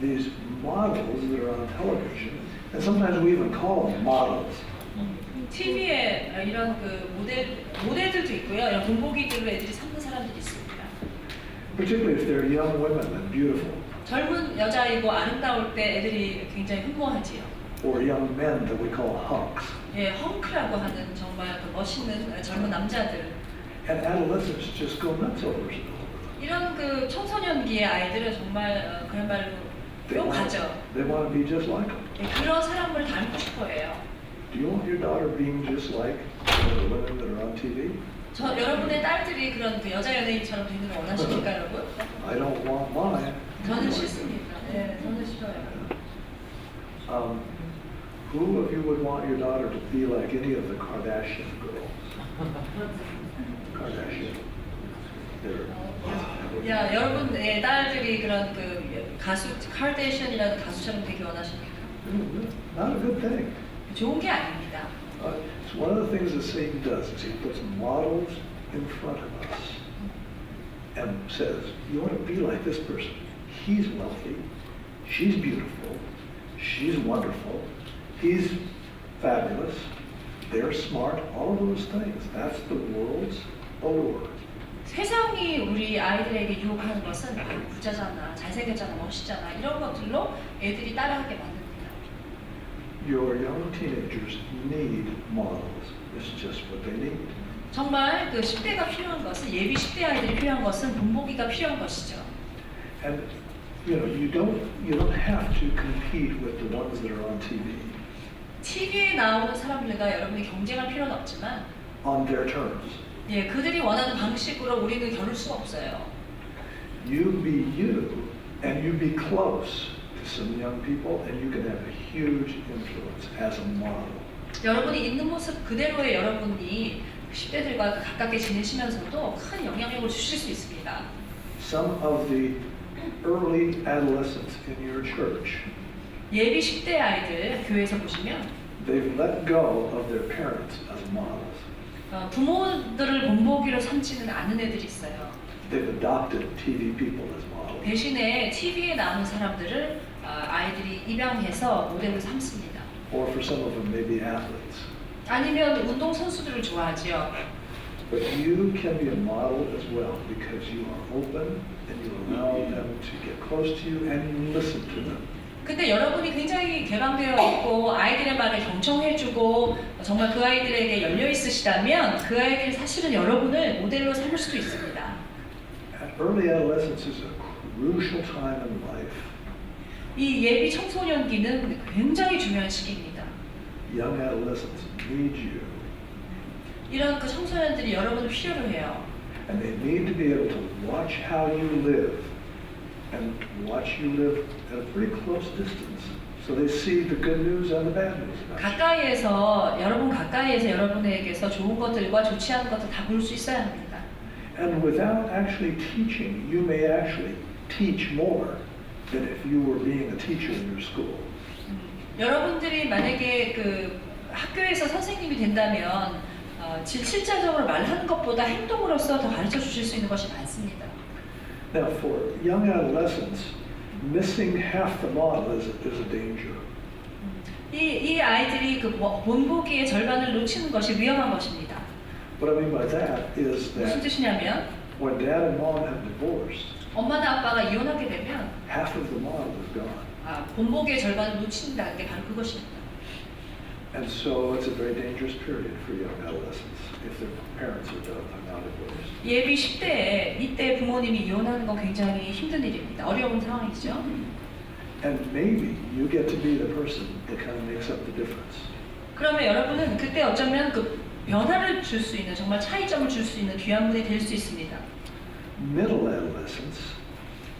these models that are on television, and sometimes we even call them models. TV에 이런 그 모델들도 있고요. 이런 본보기들로 애들이 삼는 사람들이 있습니다. Particularly if they're young women and beautiful, 젊은 여자이고 아름다울 때 애들이 굉장히 흠모하지요. or young men that we call hunks. 예, 헝크라고 하는 정말 그 멋있는 젊은 남자들. And adolescents just go nuts over it. 이런 그 청소년기의 아이들은 정말 그야말로 욕하죠. They want to be just like them. 예, 그런 사람을 닮고 싶어해요. Do you want your daughter being just like the women that are on TV? 여러분의 딸들이 그런 그 여자 연예인처럼 되는 걸 원하십니까, 여러분? I don't want mine. 저는 싫습니다. 네, 저는 싫어요. Who of you would want your daughter to be like any of the Kardashian girls? Kardashian. 야, 여러분의 딸들이 그런 그 가수 카르데이션이라는 가수처럼 되게 원하십니까? Not a good thing. 좋은 게 아닙니다. It's one of the things that Satan does is he puts models in front of us and says, you want to be like this person. He's wealthy, she's beautiful, she's wonderful, he's fabulous, they're smart, all of those things. That's the world's allure. 세상이 우리 아이들에게 유혹하는 것은 부자잖아, 잘생겼잖아, 멋있잖아 이런 것들로 애들이 따라하게 만듭니다. Your young teenagers need models. It's just what they need. 정말 그 10대가 필요한 것은 예비 10대 아이들이 필요한 것은 본보기가 필요한 것이죠. And you don't have to compete with the ones that are on TV TV에 나오는 사람들과 여러분이 경쟁할 필요는 없지만 on their terms. 예, 그들이 원하는 방식으로 우리는 겨룰 수가 없어요. You be you, and you be close to some young people, and you can have a huge influence as a model. 여러분이 있는 모습 그대로의 여러분이 10대들과 가깝게 지내시면서도 큰 영향력을 주실 수 있습니다. Some of the early adolescents in your church, 예비 10대 아이들 교회에서 보시면 they've let go of their parents as models. 부모들을 본보기로 삼지는 않은 애들이 있어요. They've adopted TV people as models. 대신에 TV에 나오는 사람들을 아이들이 입양해서 모델로 삼습니다. Or for some of them, maybe athletes. 아니면 운동 선수들을 좋아하지요. But you can be a model as well because you are open and you allow them to get close to you and you listen to them. 근데 여러분이 굉장히 개방되어 있고 아이들의 말을 경청해주고 정말 그 아이들에게 열려 있으시다면 그 아이들이 사실은 여러분을 모델로 삼을 수도 있습니다. Early adolescence is a crucial time in life. 이 예비 청소년기는 굉장히 중요한 시기입니다. Young adolescents need you. 이런 그 청소년들이 여러분을 필요로 해요. And they need to be able to watch how you live and watch you live at a pretty close distance. So they see the good news and the bad news. 가까이에서 여러분에게서 좋은 것들과 좋지 않은 것들 다 볼 수 있어야 합니다. And without actually teaching, you may actually teach more than if you were being a teacher in your school. 여러분들이 만약에 그 학교에서 선생님이 된다면 실질적으로 말하는 것보다 행동으로서 더 가르쳐 주실 수 있는 것이 많습니다. Now, for young adolescents, missing half the model is a danger. 이 아이들이 그 본보기의 절반을 놓치는 것이 위험한 것입니다. What I mean by that is 무슨 that 뜻이냐면 when dad and mom have divorced, 엄마나 아빠가 이혼하게 되면 half of the model is gone. 본보기의 절반을 놓친다는 게 바로 그것입니다. And so it's a very dangerous period for young adolescents if their parents are not divorced. 예비 10대에 이때 부모님이 이혼하는 건 굉장히 힘든 일입니다. 어려운 상황이죠. And maybe you get to be the person that kind of makes up the difference. 그러면 여러분은 그때 어쩌면 그 변화를 줄 수 있는 정말 차이점을 줄 수 있는 귀한 분이 될 수 있습니다. Middle adolescents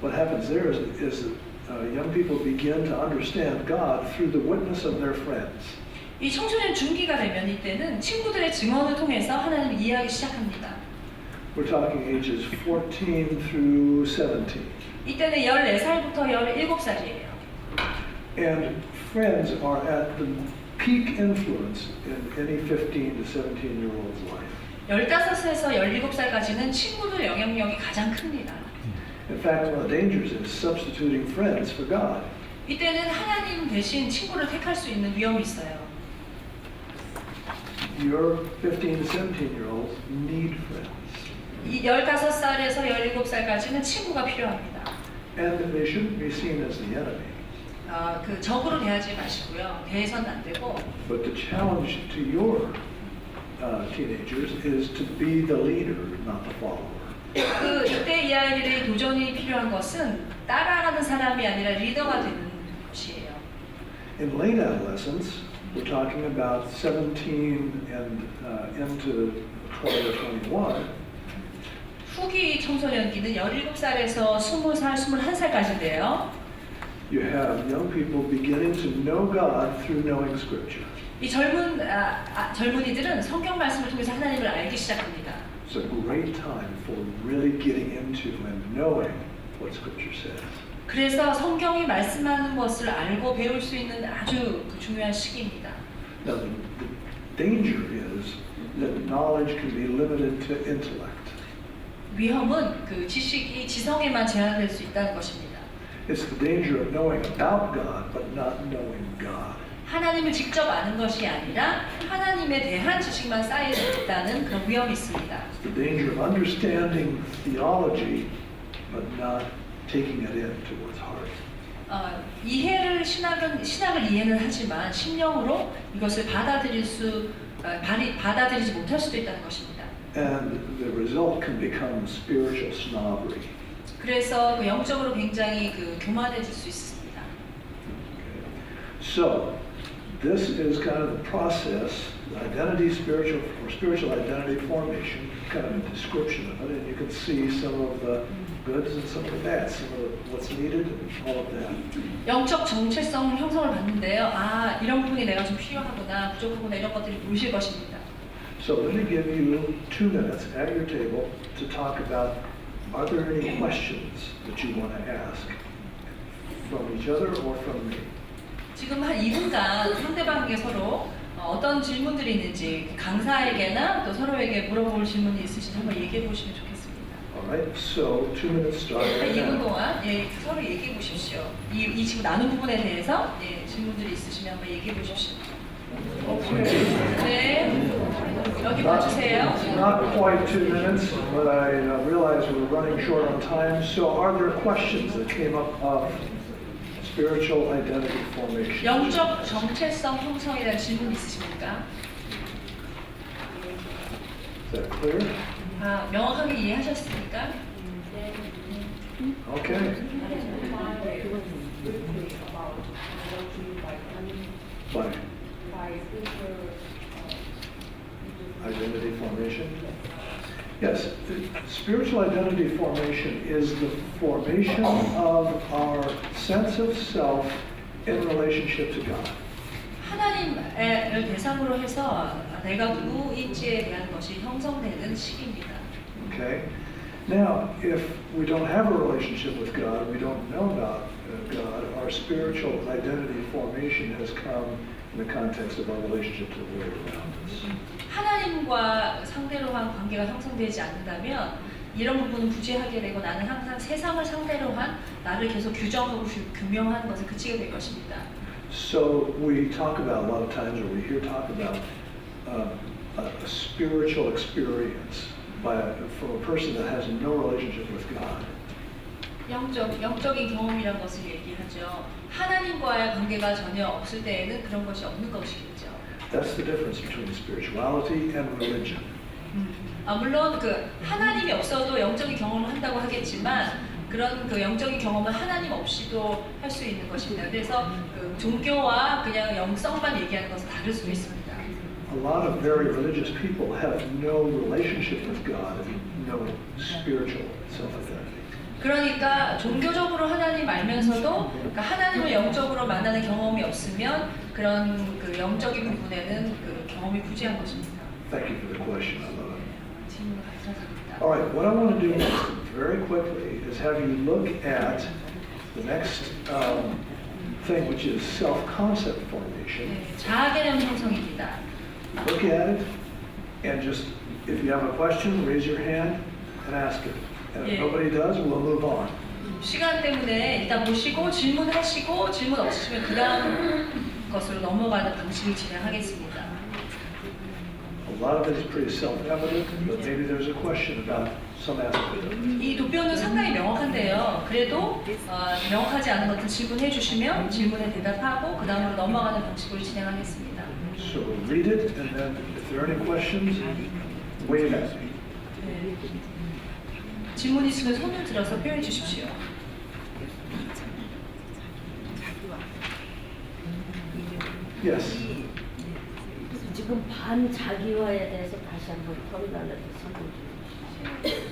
what happens there is that young people begin to understand God through the witness of their friends. 이 청소년 중기가 되면 이때는 친구들의 증언을 통해서 하나님을 이해하기 시작합니다. We're talking ages 14 through 17. 이때는 14살부터 17살이에요. And friends are at the peak influence in any 15 to 17-year-old's life. 15에서 17살까지는 친구들 영향력이 가장 큽니다. In fact, one of the dangers is substituting friends for God. 이때는 하나님 대신 친구를 택할 수 있는 위험이 있어요. Your 15 to 17-year-olds need friends. 이 15살에서 17살까지는 친구가 필요합니다. And they shouldn't be seen as the enemy. 그 적으로 대하지 마시고요. 대해서는 안 되고. But the challenge to your teenagers is to be the leader, not the follower. 그 이때 이 아이들의 도전이 필요한 것은 따라가는 사람이 아니라 리더가 되는 것이에요. In late adolescence, we're talking about 17 and into 20 or 21. 후기 청소년기는 17살에서 20살, 21살까지인데요. You have young people beginning to know God through knowing Scripture. 이 젊은이들은 성경 말씀을 통해서 하나님을 알기 시작합니다. It's a great time for really getting into and knowing what Scripture says. 그래서 성경이 말씀하는 것을 알고 배울 수 있는 아주 중요한 시기입니다. Now, the danger is that knowledge can be limited to intellect. 위험은 그 지식이 지성에만 제한될 수 있다는 것입니다. It's the danger of knowing about God but not knowing God. 하나님을 직접 아는 것이 아니라 하나님에 대한 지식만 쌓여 있다는 그런 위험이 있습니다. It's the danger of understanding theology but not taking it into one's heart. 이해를 신학을 이해는 하지만 심령으로 이것을 받아들이지 못할 수도 있다는 것입니다. And the result can become spiritual snobbery. 그래서 그 영적으로 굉장히 그 교만해질 수 있습니다. So, this is kind of the process, spiritual identity formation, kind of a description of it, and you can see some of the goods and some of the bads, some of what's needed, and all of that. 영적 정체성 형성을 봤는데요. 이런 부분이 내가 좀 필요하구나, 부족하구나 이런 것들이 보이실 것입니다. So let me give you 2 minutes at your table to talk about, are there any questions that you want to ask from each other or from me? 지금 한 2분간 상대방에게 서로 어떤 질문들이 있는지 강사에게나 또 서로에게 물어볼 질문이 있으시면 한번 얘기해 보시면 좋겠습니다. Alright, so 2 minutes start 한 right 2분 now. 동안 서로 얘기해 보십시오. 이 지금 나눈 부분에 대해서 질문들이 있으시면 한번 얘기해 보십시오. 네, 여기 봐주세요. Not quite 2 minutes, but I realize we're running short on time. So are there questions that came up of spiritual identity formation? 영적 정체성 형성에 대한 질문 있으십니까? Is that clear? 명확하게 이해하셨습니까? Okay. By identity formation? Yes, spiritual identity formation is the formation of our sense of self in relationship to God. 하나님을 대상으로 해서 내가 누구인지에 대한 것이 형성되는 시기입니다. Okay? Now, if we don't have a relationship with God, we don't know about God, our spiritual identity formation has come in the context of our relationship to the world around us. 하나님과 상대로 한 관계가 형성되지 않는다면 이런 부분은 부재하게 되고 나는 항상 세상을 상대로 한 나를 계속 규정하고 규명하는 것에 그치게 될 것입니다. So we talk about, a lot of times, or we hear talk about a spiritual experience from a person that has no relationship with God. 영적인 경험이라는 것을 얘기하죠. 하나님과의 관계가 전혀 없을 때에는 그런 것이 없는 것이겠죠. That's the difference between spirituality and religion. 물론 그 하나님이 없어도 영적인 경험을 한다고 하겠지만 그런 그 영적인 경험은 하나님 없이도 할 수 있는 것입니다. 그래서 그 종교와 그냥 영성만 얘기하는 것은 다를 수도 있습니다. A lot of very religious people have no relationship with God and no spiritual self-identity. 그러니까 종교적으로 하나님 알면서도 그러니까 하나님을 영적으로 만나는 경험이 없으면 그런 그 영적인 부분에는 그 경험이 부재한 것입니다. Thank you for the question. I love it. 질문 감사드립니다. All right, what I want to do next, very quickly, is have you look at the next thing, which is self-concept formation. 네, 자아개념 형성입니다. Look at it, and just, if you have a question, raise your hand and ask it. And if Yeah. nobody does, we'll move on. 시간 때문에 일단 보시고 질문하시고 질문 없으시면 그 다음 것으로 넘어가는 방식을 진행하겠습니다. A lot of it is pretty self-evident, but maybe there's a question about some aspect of it. 이 도표는 상당히 명확한데요. 그래도 명확하지 않은 것들 질문해 주시면 질문에 대답하고 그 다음으로 넘어가는 방식으로 진행하겠습니다. So read it, and then if there are any questions, wave at me. 네. 질문 있으면 손을 들어서 표현해 주십시오. Yes. 지금 반자기화에 대해서 다시 한번 터미널에서 설명 좀 해주시죠.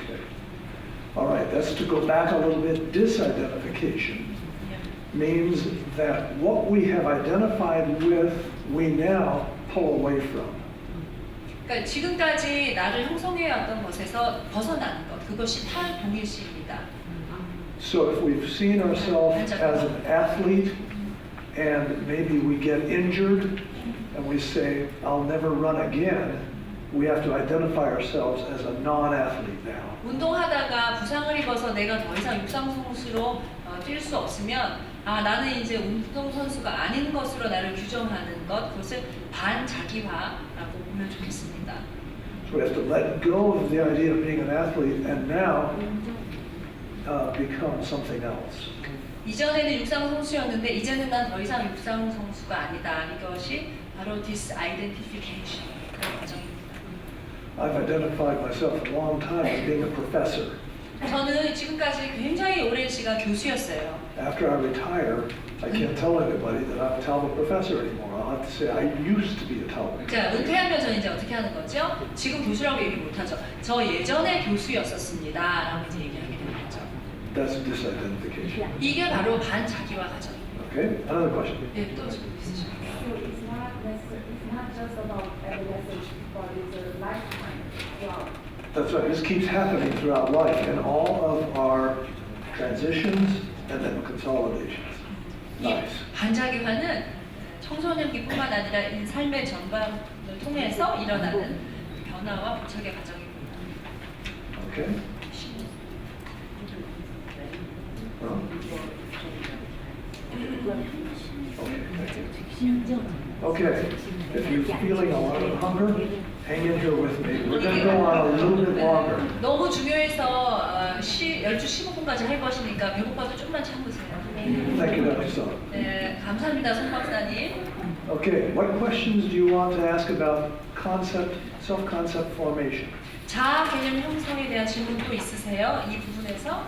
Okay. All right, that's to go back a little bit. Disidentification means that what we have identified with, we now pull away from. 그러니까 지금까지 나를 형성해 왔던 것에서 벗어나는 것, 그것이 탈동일시입니다. So if we've seen ourselves as an athlete and maybe we get injured and we say, I'll never run again, we have to identify ourselves as a non-athlete now. 운동하다가 부상을 입어서 내가 더 이상 육상 선수로 뛸 수 없으면 나는 이제 운동 선수가 아닌 것으로 나를 규정하는 것, 그것을 반자기화라고 보면 좋겠습니다. So we have to let go of the idea of being an athlete and now become something else. 이전에는 육상 선수였는데 이제는 난 더 이상 육상 선수가 아니다. 이것이 바로 disidentification 그런 과정입니다. I've identified myself a long time as being a professor. 저는 지금까지 굉장히 오랜 시간 교수였어요. After I retire, I can't tell anybody that I'm a Talbot professor anymore. I'll have to say I used to be a Talbot. 자, 은퇴하면 저는 이제 어떻게 하는 거죠? 지금 교수라고 얘기 못하죠. 저 예전에 교수였었습니다. 라고 이제 얘기하게 되는 거죠. That's disidentification. 이게 바로 반자기화 과정입니다. Okay, another question. 네, 또 질문 있으시죠? So it's not just about adolescence, but it's a lifetime as well. That's right, this keeps happening throughout life in all of our transitions and then consolidations. 이 Nice. 반자기화는 청소년기뿐만 아니라 이 삶의 전반을 통해서 일어나는 변화와 부착의 과정입니다. Okay? Huh? Okay, thank you. Okay, if you're feeling a lot of hunger, hang in here with me. We're going to go on a little bit longer. 너무 중요해서 12시 15분까지 할 것이니까 배고파도 좀만 참으세요. Thank you, Dr. Son. 네, 감사합니다, 손 박사님. Okay, what questions do you want to ask about concept, self-concept formation? 자아 개념 형성에 대한 질문 또 있으세요? 이 부분에서?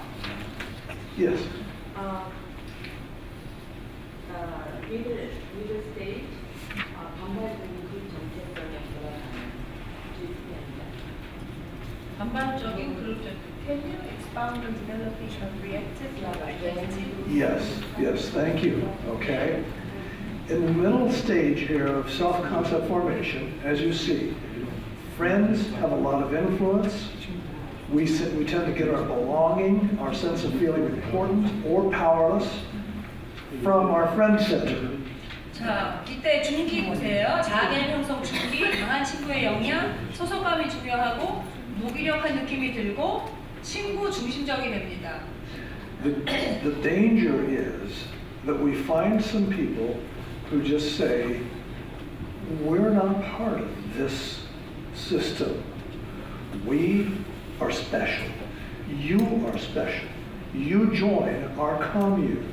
Yes. middle stage 반발적인 그 정체성에 들어가는 주의합니다. 반발적인 그룹 Can you expound on developing a reactive love identity? Yes, thank you. Okay. In the middle stage here of self-concept formation, as you see, friends have a lot of influence. We tend to get our belonging, our sense of feeling important or powerless from our friend center. 자, 이때 중기 보세요. 자아개념 형성 중기, 강한 친구의 영향, 소속감이 중요하고 무기력한 느낌이 들고 친구 중심적이 됩니다. The danger is that we find some people who just say, we're not part of this system. We are special. You are special. You join our commune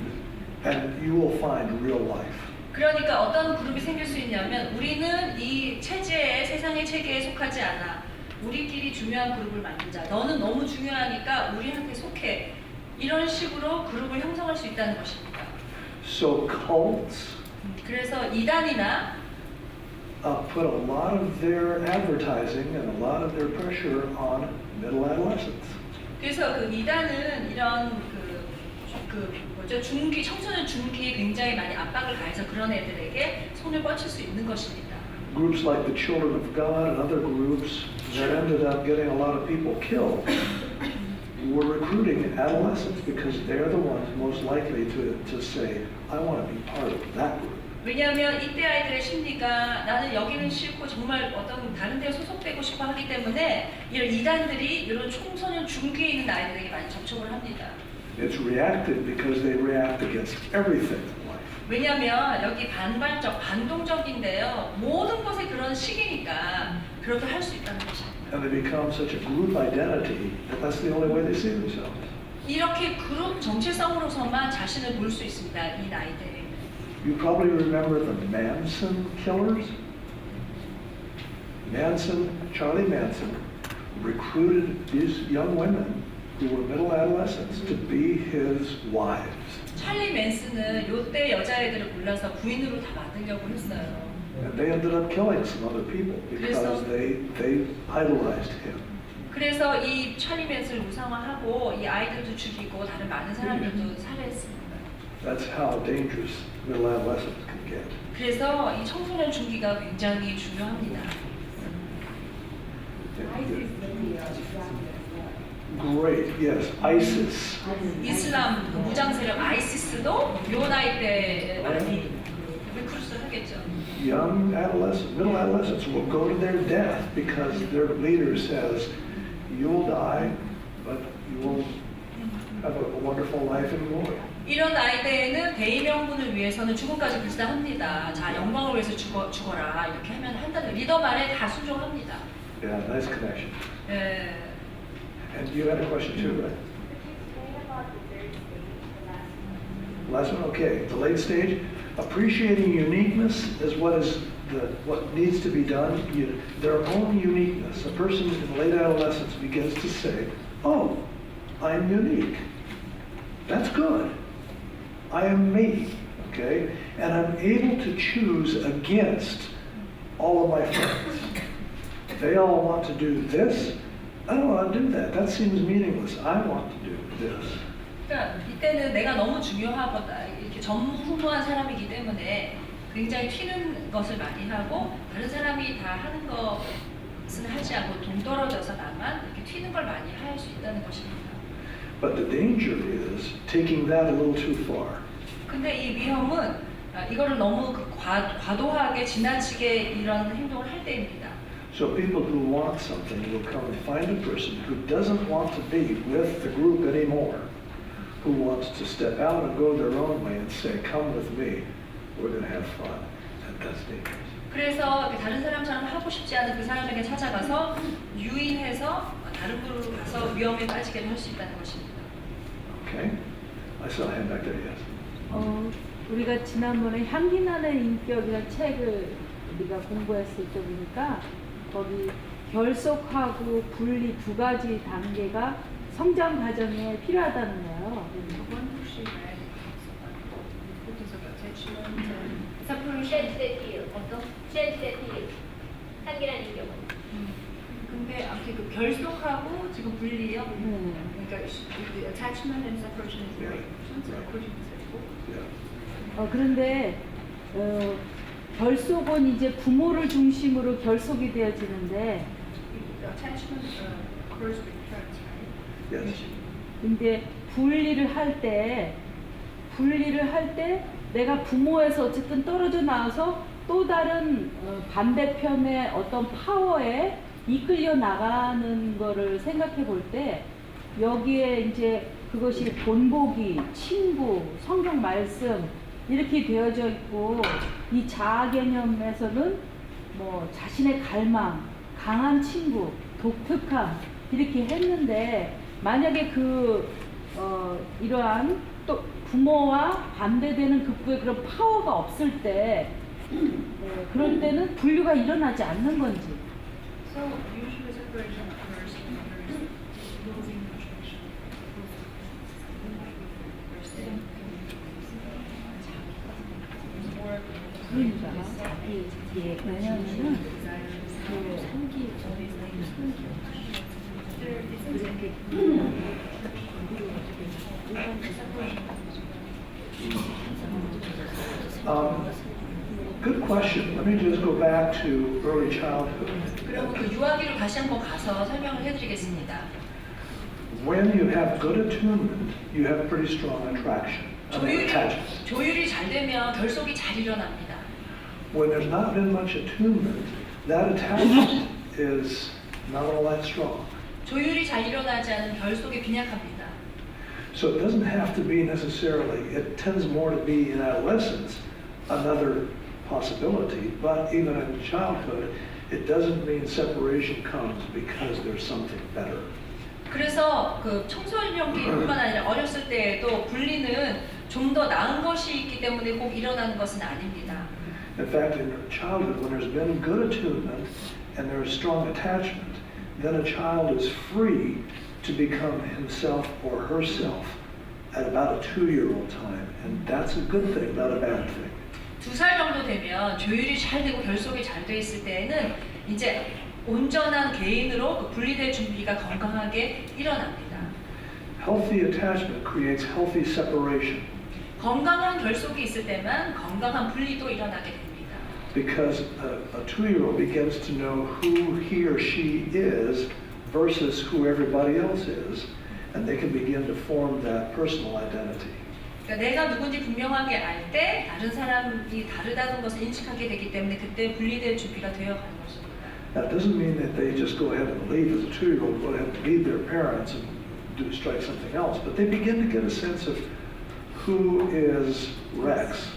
and you will find real life. 그러니까 어떤 그룹이 생길 수 있냐면 우리는 이 체제에 세상의 체계에 속하지 않아. 우리끼리 중요한 그룹을 만들자. 너는 너무 중요하니까 우리한테 속해. 이런 식으로 그룹을 형성할 수 있다는 것입니다. So cults 그래서 이단이나 put a lot of their advertising and a lot of their pressure on middle adolescents. 그래서 그 이단은 이런 뭐죠 청소년 중기에 굉장히 많이 압박을 가해서 그런 애들에게 손을 뻗칠 수 있는 것입니다. Groups like the Children of God and other groups that ended up getting a lot of people killed were recruiting adolescents because they're the ones most likely to say, I want to be part of that group. 왜냐하면 이때 아이들의 심리가 나는 여기는 싫고 정말 어떤 다른 데 소속되고 싶어 하기 때문에 이런 이단들이 이런 청소년 중기에 있는 아이들에게 많이 접촉을 합니다. It's reactive because they react against everything in life. 왜냐하면 여기 반동적인데요. 모든 것에 그런 시기니까 그렇게 할 수 있다는 것입니다. And they become such a group identity that that's the only way they see themselves. 이렇게 그룹 정체성으로서만 자신을 볼 수 있습니다. 이 나이대에. You probably remember the Manson killers. Charlie Manson recruited these young women who were middle adolescents to be his wives. 찰리 맨슨은 요때 여자애들을 골라서 부인으로 다 만들려고 했어요. And they ended up killing some other people because they idolized him. 그래서 이 찰리 맨슨을 우상화하고 이 아이들도 죽이고 다른 많은 사람들도 살해했습니다. That's how dangerous middle adolescents can get. 그래서 이 청소년 중기가 굉장히 중요합니다. ISIS really Islamic as well. Great, yes, ISIS. 이슬람 그 무장 세력 아이시스도 요 나이 때 많이 리크루트를 하겠죠. Young adolescents, middle adolescents will go to their death because their leader says, you'll die, but you won't have a wonderful life in glory. 이런 나이대에는 대의 명분을 위해서는 죽음까지 불사합니다. 자, 영광을 위해서 죽어라. 이렇게 하면 한다는 리더 말에 다 순종합니다. Yeah, nice connection. 예. And you had a question too, right? Explain about the third stage, the Last one, okay. The late stage, appreciating uniqueness is what needs to be done. Their own uniqueness. A person in late adolescence begins to say, "Oh, I'm unique. That's good. I am me." Okay, and I'm able to choose against all of my friends. They all want to do this. I don't want to do that. That seems meaningless. I want to do this. 그러니까 이때는 내가 너무 중요하거나 이렇게 전무후무한 사람이기 때문에 굉장히 튀는 것을 많이 하고 다른 사람이 다 하는 것은 하지 않고 동떨어져서 나만 이렇게 튀는 걸 많이 할 수 있다는 것입니다. But the danger is taking that a little too far. 근데 이 위험은 이거를 너무 과도하게 지나치게 이런 행동을 할 때입니다. So people who want something will come and find a person who doesn't want to be with the group anymore, who wants to step out and go their own way and say, "Come with me, we're going to have fun." And that's dangerous. 그래서 다른 사람처럼 하고 싶지 않은 그 사람에게 찾아가서 유인해서 다른 그룹으로 가서 위험에 빠지게 할 수 있다는 것입니다. Okay? I saw a hand back there, yes. 우리가 지난번에 향기나는 인격이라는 책을 우리가 공부했을 때 보니까 거기 결속하고 분리 두 가지 단계가 성장 과정에 필요하다는 거예요. Shed that heal. 어떤? Shed that heal. 향기란 인격은. 근데 아무튼 그 결속하고 지금 분리요. 그러니까 attachment and separation is very important. Yeah. 그런데 결속은 이제 부모를 중심으로 결속이 되어지는데, attachment occurs with parents, right? Yes. 근데 분리를 할 때 내가 부모에서 어쨌든 떨어져 나와서 또 다른 반대편의 어떤 파워에 이끌려 나가는 거를 생각해 볼 때 여기에 이제 그것이 본보기, 친구, 성경 말씀 이렇게 되어져 있고, 이 자아 개념에서는 뭐 자신의 갈망, 강한 친구, 독특함 이렇게 했는데, 만약에 이러한 또 부모와 반대되는 극부의 그런 파워가 없을 때, 그럴 때는 분류가 일어나지 않는 건지. So usually separation occurs when there is losing motivation. Or 그러니까 왜냐면은 Good question. Let me just go back to early childhood. 그리고 그 유아기로 다시 한번 가서 설명을 해드리겠습니다. When you have good attunement, you have pretty strong attraction. Attachment. 조율이 잘 되면 결속이 잘 일어납니다. When there's not been much attunement, that attachment is not all that strong. 조율이 잘 일어나지 않은 결속이 빈약합니다. So it doesn't have to be necessarily, it tends more to be in adolescence, another possibility, but even in childhood, it doesn't mean separation comes because there's something better. 그래서 그 청소년기뿐만 아니라 어렸을 때에도 분리는 좀 더 나은 것이 있기 때문에 꼭 일어나는 것은 아닙니다. In fact, in childhood, when there's been good attunement and there's strong attachment, then a child is free to become himself or herself at about a 2-year-old time, and that's a good thing, not a bad thing. 2살 정도 되면 조율이 잘 되고 결속이 잘 돼 있을 때에는 이제 온전한 개인으로 그 분리될 준비가 건강하게 일어납니다. Healthy attachment creates healthy separation 건강한 결속이 있을 때만 건강한 분리도 일어나게 됩니다. because a 2-year-old begins to know who he or she is versus who everybody else is, and they can begin to form that personal identity. 그러니까 내가 누군지 분명하게 알 때 다른 사람이 다르다는 것을 인식하게 되기 때문에 그때 분리될 준비가 되어가는 것입니다. That doesn't mean that they just go ahead and leave as a 2-year-old, go ahead and leave their parents and strike something else, but they begin to get a sense of who is Rex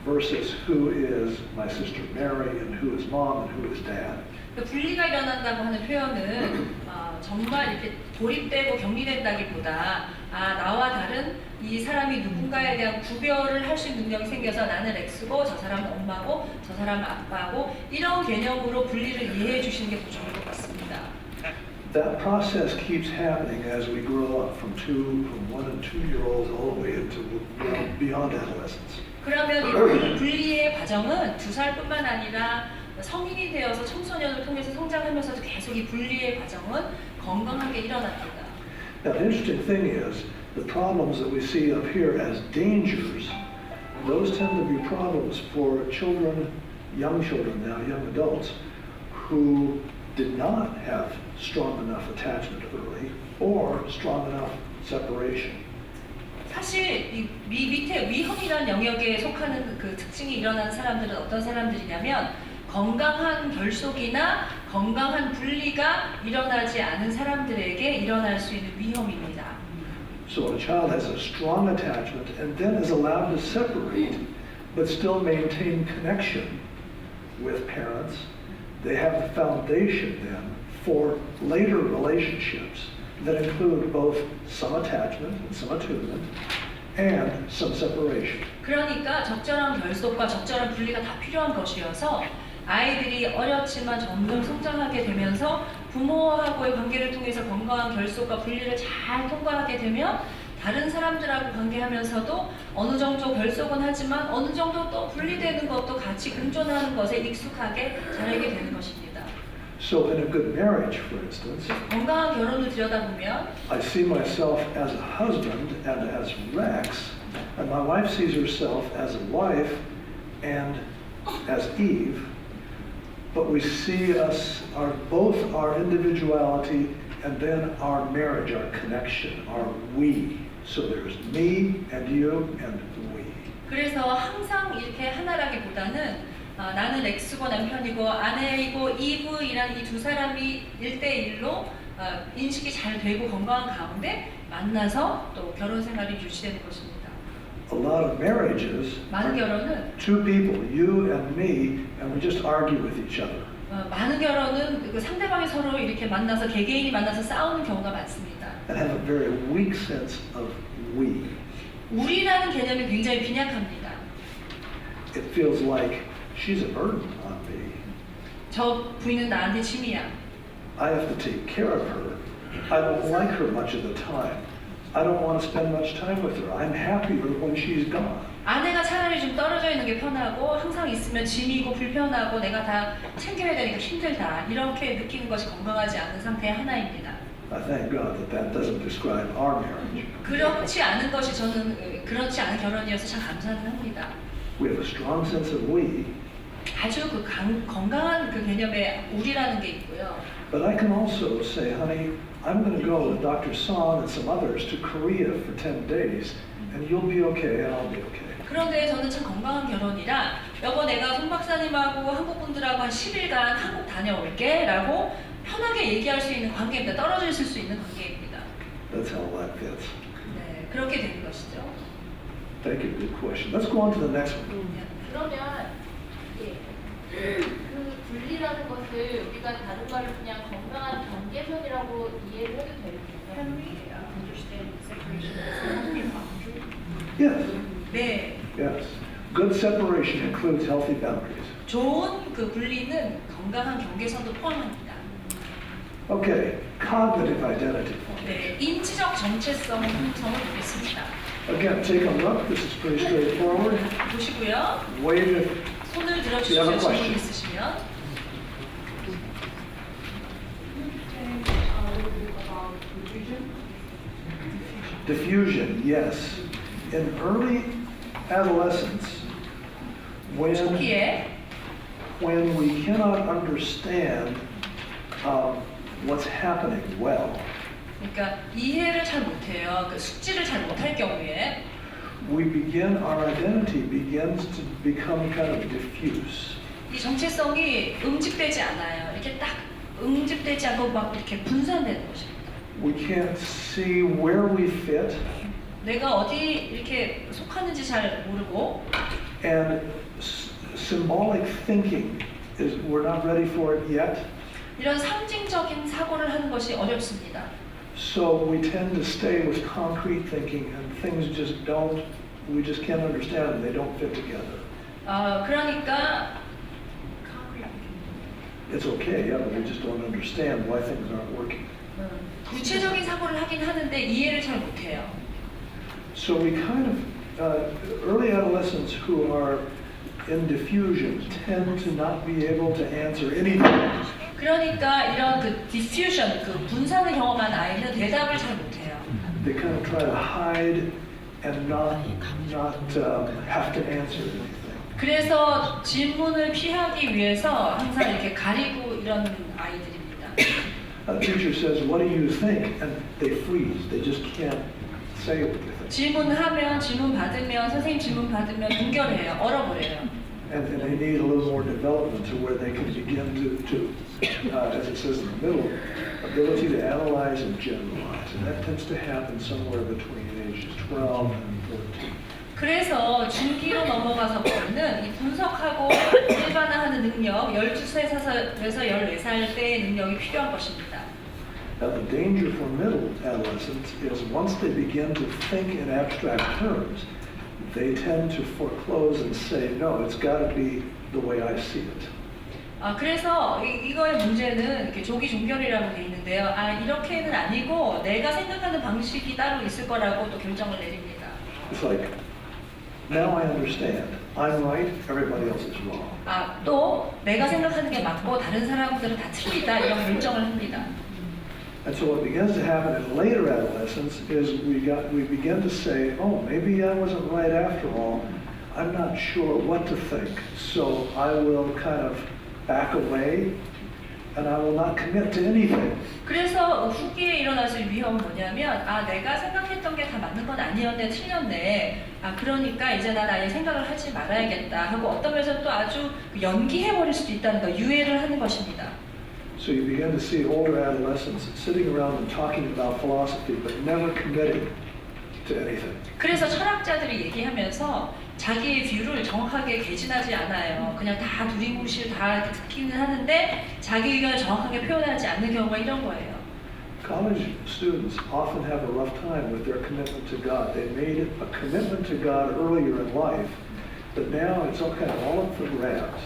versus who is my sister Mary and who is mom and who is dad. 분리가 일어난다고 하는 표현은 정말 이렇게 고립되고 격리된다기보다 나와 다른 이 사람이 누군가에 대한 구별을 할 수 있는 능력이 생겨서 나는 렉스고 저 사람은 엄마고 저 사람은 아빠고 이런 개념으로 분리를 이해해 주시는 게 더 좋을 것 같습니다. That process keeps happening as we grow up from 1 and 2-year-olds all the way into beyond adolescence. 그러면 이 분리의 과정은 2살뿐만 아니라 성인이 되어서 청소년을 통해서 성장하면서도 계속 이 분리의 과정은 건강하게 일어납니다. Now, the interesting thing is, the problems that we see up here as dangers, those tend to be problems for children, young now, young adults, who did not have strong enough attachment early or strong enough separation. 사실 이 밑에 위험이라는 영역에 속하는 그 특징이 일어나는 사람들은 어떤 사람들이냐면 건강한 결속이나 건강한 분리가 일어나지 않은 사람들에게 일어날 수 있는 위험입니다. So a child has a strong attachment and then is allowed to separate, but still maintain connection with parents. They have the foundation then for later relationships that include both some attachment and some attunement and some separation. 그러니까 적절한 결속과 적절한 분리가 다 필요한 것이어서 아이들이 어렸지만 점점 성장하게 되면서 부모하고의 관계를 통해서 건강한 결속과 분리를 잘 통과하게 되면 다른 사람들하고 관계하면서도 어느 정도 결속은 하지만 어느 정도 또 분리되는 것도 같이 공존하는 것에 익숙하게 자라게 되는 것입니다. So in a good marriage, for instance, 건강한 결혼을 들여다보면 I see myself as a husband and as Rex, and my wife sees herself as a wife and as Eve, but we see us, both our individuality and then our marriage, our connection, our we. So there's me and you and we. 그래서 항상 이렇게 하나라기보다는 나는 렉스고 남편이고 아내이고 이브이란 이 두 사람이 1대1로 인식이 잘 되고 건강한 가운데 만나서 또 결혼 생활이 유지되는 것입니다. A lot of marriages 많은 are 결혼은 2 people, you and me, and we just argue with each other. 많은 결혼은 그 상대방이 서로 이렇게 만나서 개개인이 만나서 싸우는 경우가 많습니다. And have a very weak sense of we. 우리라는 개념이 굉장히 빈약합니다. It feels like she's a burden on me. 저 부인은 나한테 짐이야. I have to take care of her. I don't like her much of the time. I don't want to spend much time with her. I'm happier when she's gone. 아내가 차라리 좀 떨어져 있는 게 편하고 항상 있으면 짐이고 불편하고 내가 다 챙겨야 되니까 힘들다 이렇게 느끼는 것이 건강하지 않은 상태의 하나입니다. I thank God that that doesn't describe our marriage. 그렇지 않은 것이 저는 그렇지 않은 결혼이어서 참 감사는 합니다. We have a strong sense of we, 아주 그 건강한 그 개념의 우리라는 게 있고요. but I can also say, honey, I'm going to go with Dr. Song and some others to Korea for 10 days, and you'll be okay, and I'll be okay. 그런데 저는 참 건강한 결혼이라 여보 내가 손 박사님하고 한국 분들하고 한 10일간 한국 다녀올게 라고 편하게 얘기할 수 있는 관계입니다. 떨어져 있을 수 있는 관계입니다. That's how life fits. 네, 그렇게 되는 것이죠. Thank you. Good question. Let's go on to the next one. 그러면 예, 그 분리라는 것을 우리가 다른 말로 그냥 건강한 경계선이라고 이해를 해도 되는가요? Yes. 네, Yes. Good separation includes healthy boundaries. 좋은 그 분리는 건강한 경계선도 포함합니다. Okay. Cognitive identity. 네, 인지적 정체성을 보겠습니다. Again, take a look. This is pretty straightforward. 보시고요. Wave if 손을 들어주시죠. You have a 질문 question. 있으시면. diffusion. Yes. In early adolescence, 초기에 when we cannot understand what's happening well, 그러니까 이해를 잘 못해요. 그 숙지를 잘 못할 경우에 our identity begins to become kind of diffuse. 이 정체성이 응집되지 않아요. 이렇게 딱 응집되지 않고 막 이렇게 분산되는 것입니다. We can't see where we fit, 내가 어디 이렇게 속하는지 잘 모르고 and symbolic thinking is we're not ready for it yet. 이런 상징적인 사고를 하는 것이 어렵습니다. So we tend to stay with concrete thinking, and things just don't. We just can't understand them. They don't fit together. 그러니까 It's okay, yeah, but we just don't understand why things aren't working. 구체적인 사고를 하긴 하는데 이해를 잘 못해요. So we kind of, early adolescents who are in diffusion tend to not be able to answer anything. 그러니까 이런 그 diffusion, 그 분산을 경험한 아이는 대답을 잘 못해요. They kind of try to hide and not have to answer anything. 그래서 질문을 피하기 위해서 항상 이렇게 가리고 이런 아이들입니다. A teacher says, "What do you think?" and they freeze. They just can't say what they think. 질문 받으면 선생님 질문 받으면 동결해요. 얼어버려요. And they need a little more development to where they can begin to as it says in the middle, ability to analyze and generalize. And that tends to happen somewhere between ages 12 and 14. 그래서 중기로 넘어가서부터는 이 분석하고 일반화하는 능력, 12살에서 14살 때의 능력이 필요한 것입니다. Now the danger for middle adolescents is once they begin to think in abstract terms, they tend to foreclose and say, no, it's got to be the way I see it. 그래서 이거의 문제는 이렇게 조기 종결이라고 돼 있는데요. 이렇게는 아니고 내가 생각하는 방식이 따로 있을 거라고 또 결정을 내립니다. It's like, now I understand. I'm right, everybody else is wrong. 또 내가 생각하는 게 맞고 다른 사람들은 다 틀리다 이런 결정을 합니다. And so what begins to happen in later adolescence is we begin to say, oh, maybe I wasn't right after all. I'm not sure what to think, so I will kind of back away, and I will not commit to anything. 그래서 후기에 일어날 수 있는 위험은 뭐냐면 내가 생각했던 게 다 맞는 건 아니었네, 틀렸네. 그러니까 이제 난 아예 생각을 하지 말아야겠다 하고 어떤 면에서 또 아주 연기해버릴 수도 있다는 거, 유예를 하는 것입니다. So you begin to see older adolescents sitting around and talking about philosophy, but never committing to anything. 그래서 철학자들이 얘기하면서 자기의 뷰를 정확하게 개진하지 않아요. 그냥 다 두리뭉실 다 듣기는 하는데 자기 의견을 정확하게 표현하지 않는 경우가 이런 거예요. College students often have a rough time with their commitment to God. They made a commitment to God earlier in life, but now it's all kind of all up for grabs.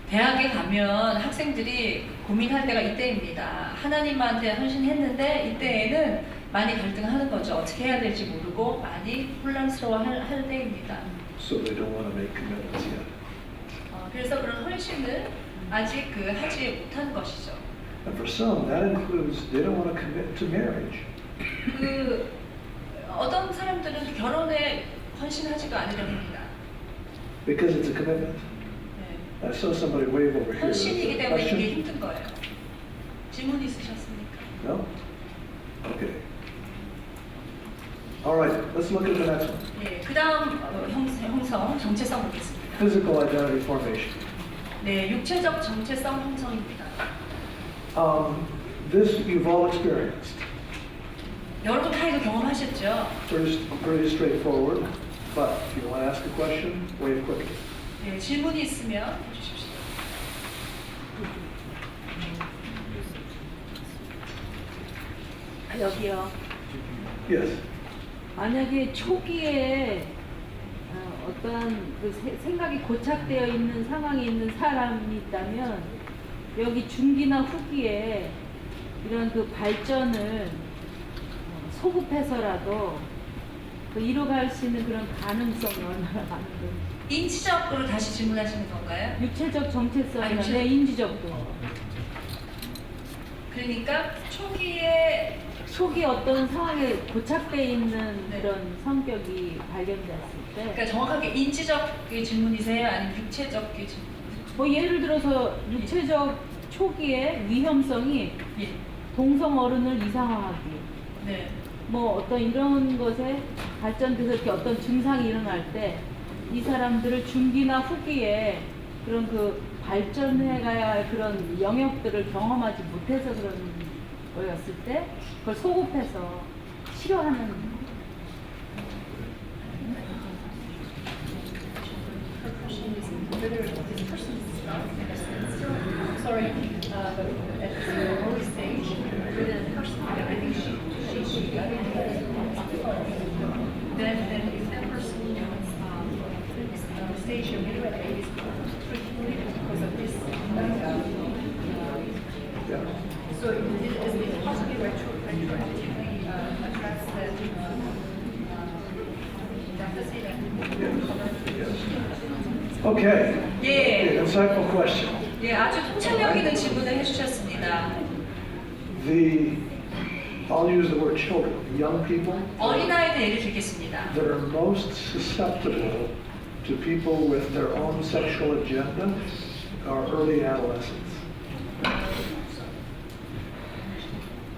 대학에 가면 학생들이 고민할 때가 이때입니다. 하나님한테 헌신했는데 이때에는 많이 갈등하는 거죠. 어떻게 해야 될지 모르고 많이 혼란스러워할 때입니다. so they don't want to make commitments yet. 그래서 그런 헌신을 아직 하지 못한 것이죠. And for some, that includes they don't want to commit to marriage. 어떤 사람들은 결혼에 헌신하지도 않으려 합니다. Because it's a commitment. 네. I saw somebody wave over here. 헌신이기 때문에 이게 Question? 힘든 거예요. 질문 있으셨습니까? No? Okay. All right, let's look at the next one. 네, 그 다음 형성, 정체성 보겠습니다. Physical identity formation. 네, 육체적 정체성 형성입니다. This you've all experienced. 여러분 다 이거 경험하셨죠? Pretty straightforward, but if you want to ask a question, wave quickly. 네, 질문이 있으면 해주십시오. 여기요. Yes. 만약에 초기에 어떠한 생각이 고착되어 있는 상황에 있는 사람이 있다면 여기 중기나 후기에 이런 발전을 소급해서라도 이뤄갈 수 있는 그런 가능성이 얼마나 많은 건지. 인지적으로 다시 질문하시는 건가요? 육체적 정체성이나 육체적- 내 인지적도. 그러니까 초기에 어떤 상황에 고착되어 있는 네. 그런 성격이 발견됐을 때 그러니까 정확하게 인지적 질문이세요? 아니면 육체적 질문이세요? 뭐 예를 들어서 육체적 초기의 위험성이 예. 동성 어른을 이상화하기, 네. 뭐 어떤 이런 것에 발전돼서 이렇게 어떤 증상이 일어날 때 이 사람들을 중기나 후기에 그런 발전해가야 할 그런 영역들을 경험하지 못해서 그런 거였을 때 그걸 소급해서 치료하는. Sorry, but at the early stage, with a person, I think she then if that person stage of middle age is because of this, Yeah. so is it possibly retroactively address that deficit? Okay. 예. Insightful question. 예, 아주 통찰력 있는 질문을 해주셨습니다. I'll use the word children, young people 어린아이들 예를 들겠습니다. that are most susceptible to people with their own sexual agenda are early adolescents.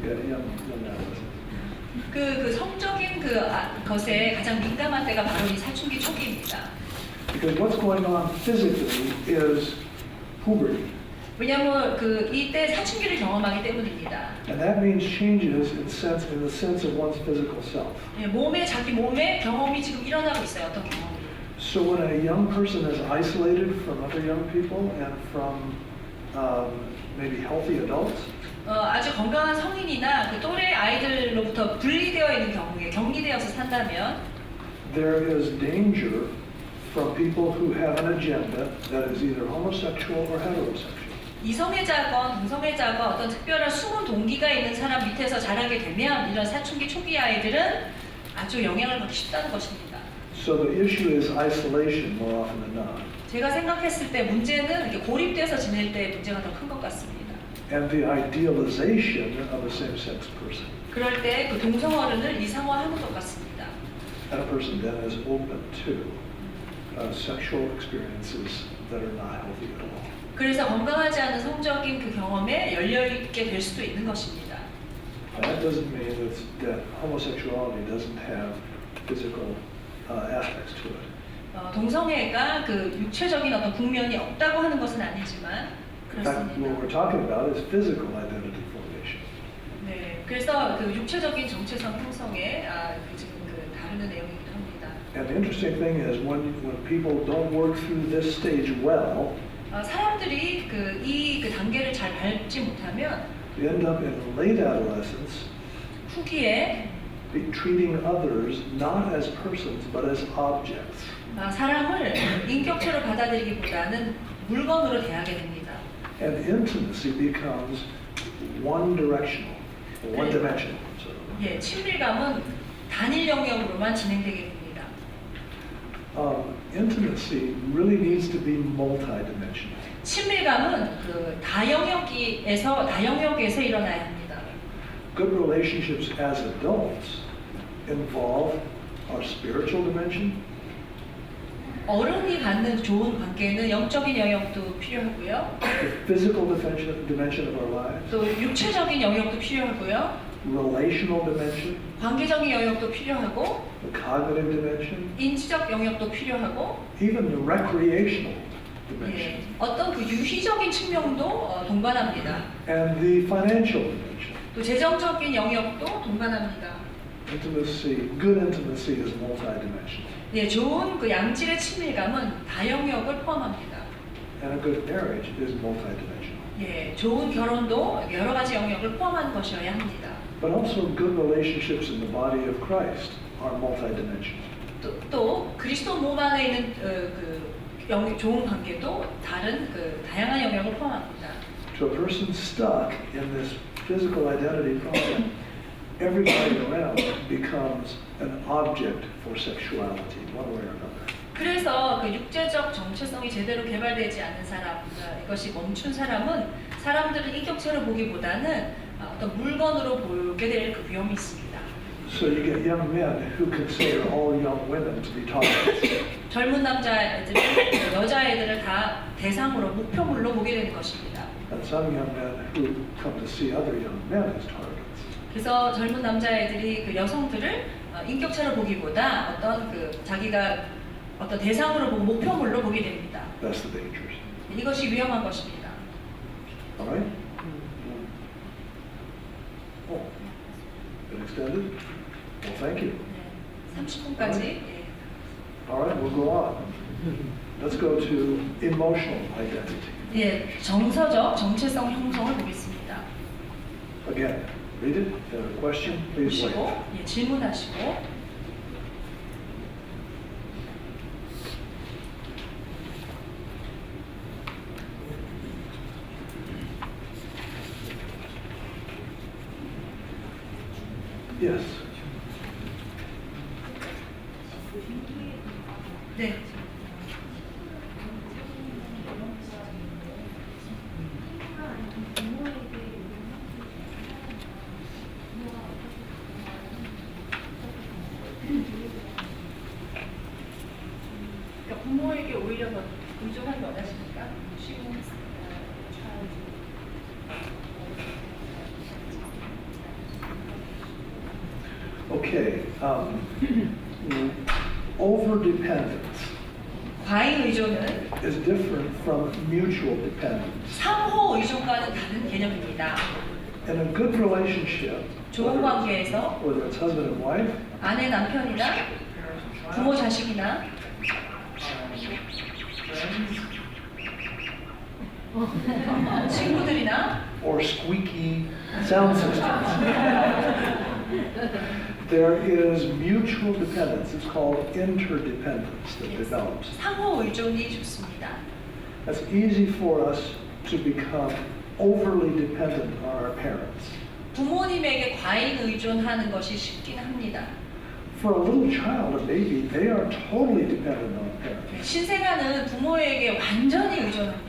Yeah, young adolescents. 그 성적인 것에 가장 민감한 때가 바로 이 사춘기 초기입니다. Because what's going on physically is puberty. 왜냐하면 이때 사춘기를 경험하기 때문입니다. And that means changes in the sense of one's physical self. 예, 자기 몸의 경험이 지금 일어나고 있어요. 어떤 경험이? So when a young person is isolated from other young people and from maybe healthy adults, 아주 건강한 성인이나 또래 아이들로부터 분리되어 있는 경우에 격리되어서 산다면 there is danger from people who have an agenda that is either homosexual or heterosexual. 이성애자건 동성애자건 어떤 특별한 숨은 동기가 있는 사람 밑에서 자라게 되면 이런 사춘기 초기 아이들은 아주 영향을 받기 쉽다는 것입니다. So the issue is isolation more often than not. 제가 생각했을 때 문제는 이렇게 고립돼서 지낼 때 문제가 더 큰 것 같습니다. And the idealization of a same-sex person. 그럴 때 동성어른을 이상화하는 것 같습니다. And a person then is open to sexual experiences that are not healthy at all. 그래서 건강하지 않은 성적인 경험에 열려있게 될 수도 있는 것입니다. That doesn't mean that homosexuality doesn't have physical aspects to it. 동성애가 육체적인 어떤 국면이 없다고 하는 것은 아니지만 In fact, what we're 그렇습니다. talking about is physical identity formation. 네, 그래서 육체적인 정체성 형성에 지금 다루는 내용이기도 합니다. And the interesting thing is when people don't work through this stage well, 사람들이 이 단계를 잘 밟지 못하면 they end up in late adolescence 후기에 treating others not as persons but as objects. 사람을 인격체로 받아들이기보다는 물건으로 대하게 됩니다. And intimacy becomes one-directional, or one-dimensional. So, 예, 친밀감은 단일 영역으로만 진행되게 됩니다. Intimacy really needs to be multidimensional. 친밀감은 그 다영역에서 일어나야 합니다. Good relationships as adults involve our spiritual dimension, 어른이 갖는 좋은 관계는 영적인 영역도 필요하고요. the physical dimension of our lives, 또 육체적인 영역도 필요하고요. relational dimension, 관계적인 영역도 필요하고 the cognitive dimension, 인지적 영역도 필요하고 even the recreational 예, dimension, 어떤 그 유희적인 측면도 동반합니다. and the financial dimension. 또 재정적인 영역도 동반합니다. Intimacy, good intimacy is multidimensional. 예, 좋은 그 양질의 친밀감은 다영역을 포함합니다. And a good marriage is multidimensional. 예, 좋은 결혼도 여러 가지 영역을 포함한 것이어야 합니다. But also good relationships in the body of Christ are multidimensional. 또 그리스도 몸 안에 있는 좋은 관계도 다른 다양한 영역을 포함합니다. To a person stuck in this physical identity problem, everybody around becomes an object for sexuality, one way or another. 그래서 그 육체적 정체성이 제대로 개발되지 않는 사람, 이것이 멈춘 사람은 사람들을 인격체로 보기보다는 어떤 물건으로 보게 될 그 위험이 있습니다. So you get young men who consider all young women to be targets. 젊은 남자애들은 여자애들을 다 대상으로 목표물로 보게 되는 것입니다. And some young men who come to see other young men as targets. 그래서 젊은 남자애들이 그 여성들을 인격체로 보기보다 어떤 자기가 어떤 대상으로 보고 목표물로 보게 됩니다. That's the dangers. 이것이 위험한 것입니다. All right? Oh, been extended? Well, thank you. 30분까지. All right, we'll go on. Let's go to emotional identity. 예, 정서적 정체성 형성을 보겠습니다. Again, read it. Question, please wait. 보시고 질문하시고. Yes. 네. 그러니까 부모에게 오히려 더 의존하기 원하십니까? Okay. Overdependence 과잉 의존은 is different from mutual dependence. 상호 의존과는 다른 개념입니다. In a good relationship, 좋은 관계에서 whether it's husband and wife, 아내 남편이나 부모 자식이나 친구들이나 or squeaky sound systems, there is mutual dependence. It's called interdependence that develops. 상호 의존이 좋습니다. It's easy for us to become overly dependent on our parents. 부모님에게 과잉 의존하는 것이 쉽긴 합니다. For a little child, a baby, they are totally dependent on parents. 신생아는 부모에게 완전히 의존합니다.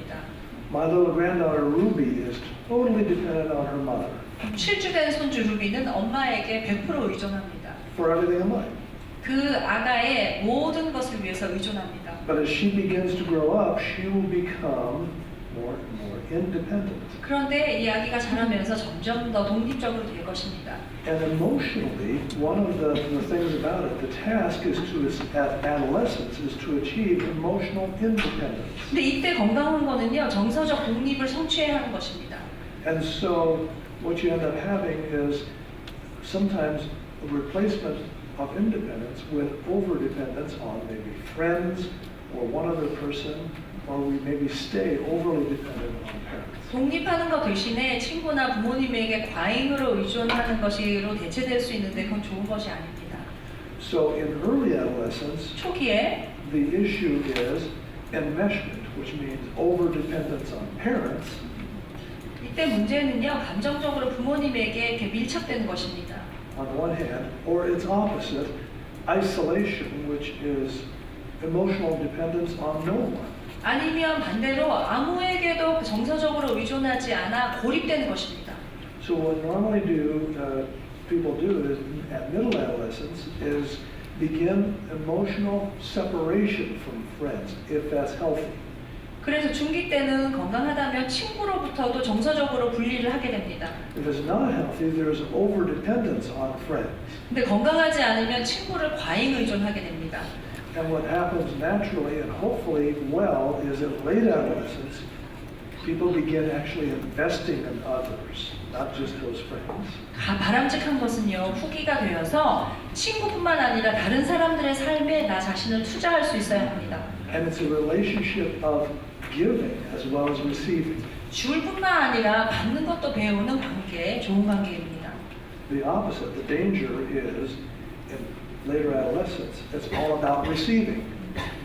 My little granddaughter Ruby is totally dependent on her mother 7주 된 손주 루비는 엄마에게 100% 의존합니다. for everything in life. 그 아가의 모든 것을 위해서 의존합니다. But as she begins to grow up, she will become more and more independent. 그런데 이 아기가 자라면서 점점 더 독립적으로 될 것입니다. And emotionally, one of the things about it, the task is at adolescence, is to achieve emotional independence. 근데 이때 건강한 거는요, 정서적 독립을 성취해야 하는 것입니다. And so what you end up having is sometimes a replacement of independence with overdependence on maybe friends or one other person, or we maybe stay overly dependent on parents. 독립하는 것 대신에 친구나 부모님에게 과잉으로 의존하는 것으로 대체될 수 있는데 그건 좋은 것이 아닙니다. So in early adolescence, 초기에 the issue is enmeshment, which means overdependence on parents, 이때 문제는요, 감정적으로 부모님에게 이렇게 밀착되는 것입니다. on one hand, or its opposite, isolation, which is emotional dependence on no one. 아니면 반대로 아무에게도 정서적으로 의존하지 않아 고립되는 것입니다. So what normally people do is, at middle adolescence is begin emotional separation from friends, if that's healthy. 그래서 중기 때는 건강하다면 친구로부터도 정서적으로 분리를 하게 됩니다. If it's not healthy, there's overdependence on friends. 근데 건강하지 않으면 친구를 과잉 의존하게 됩니다. And what happens naturally and hopefully well is in late adolescence, people begin actually investing in others, not just those friends. 바람직한 것은요, 후기가 되어서 친구뿐만 아니라 다른 사람들의 삶에 나 자신을 투자할 수 있어야 합니다. And it's a relationship of giving as well as receiving. 줄 뿐만 아니라 받는 것도 배우는 관계, 좋은 관계입니다. The opposite, the danger is in later adolescence, it's all about receiving.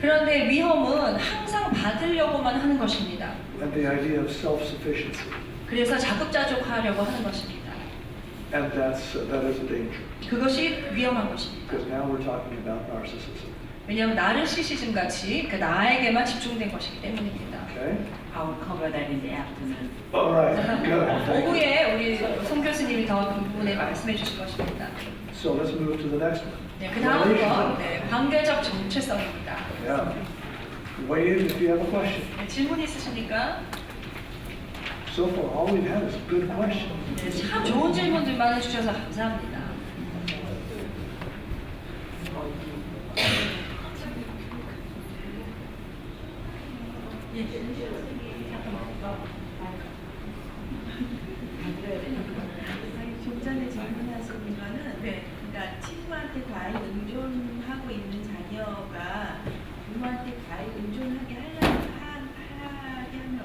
그런데 위험은 항상 받으려고만 하는 것입니다. And the idea of self-sufficiency. 그래서 자급자족하려고 하는 것입니다. And that is a danger. 그것이 위험한 것입니다. Because now we're talking about narcissism. 왜냐하면 나르시시즘 같이 그 나에게만 집중된 것이기 때문입니다. Okay? I'll cover that in the afternoon. All right, good. Thank you. 오후에 우리 송 교수님이 더 그 부분에 말씀해 주실 것입니다. So let's move to the next one. 네, 그 다음 건 관계적 정체성입니다. Yeah. Weigh in if you have a question. 네, 질문 있으십니까? So far, all we've had is good questions. 네, 참 좋은 질문들만 해주셔서 감사합니다. 예. 좀 전에 질문하신 거는 그러니까 친구한테 과잉 의존하고 있는 자녀가 부모한테 과잉 의존하게 하게 하면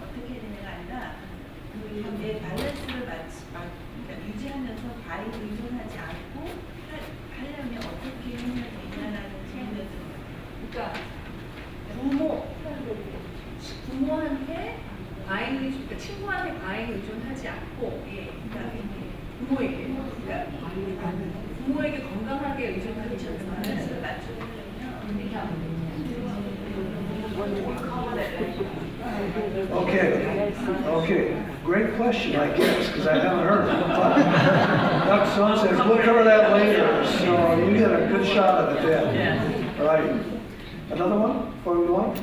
어떻게 되냐가 아니라 내 밸런스를 그러니까 유지하면서 과잉 의존하지 않고 하려면 어떻게 하면 되냐라는 질문을 그러니까 부모한테 과잉 의존, 그러니까 친구한테 과잉 의존하지 않고, 그러니까 부모에게, 그러니까 부모에게 건강하게 의존하는 밸런스를 맞추려면 이렇게 하면 Okay. Great question, I guess, because I haven't heard it. Dr. Son says we'll cover that later, so you get a good shot at it then. All right. Another one before we go on?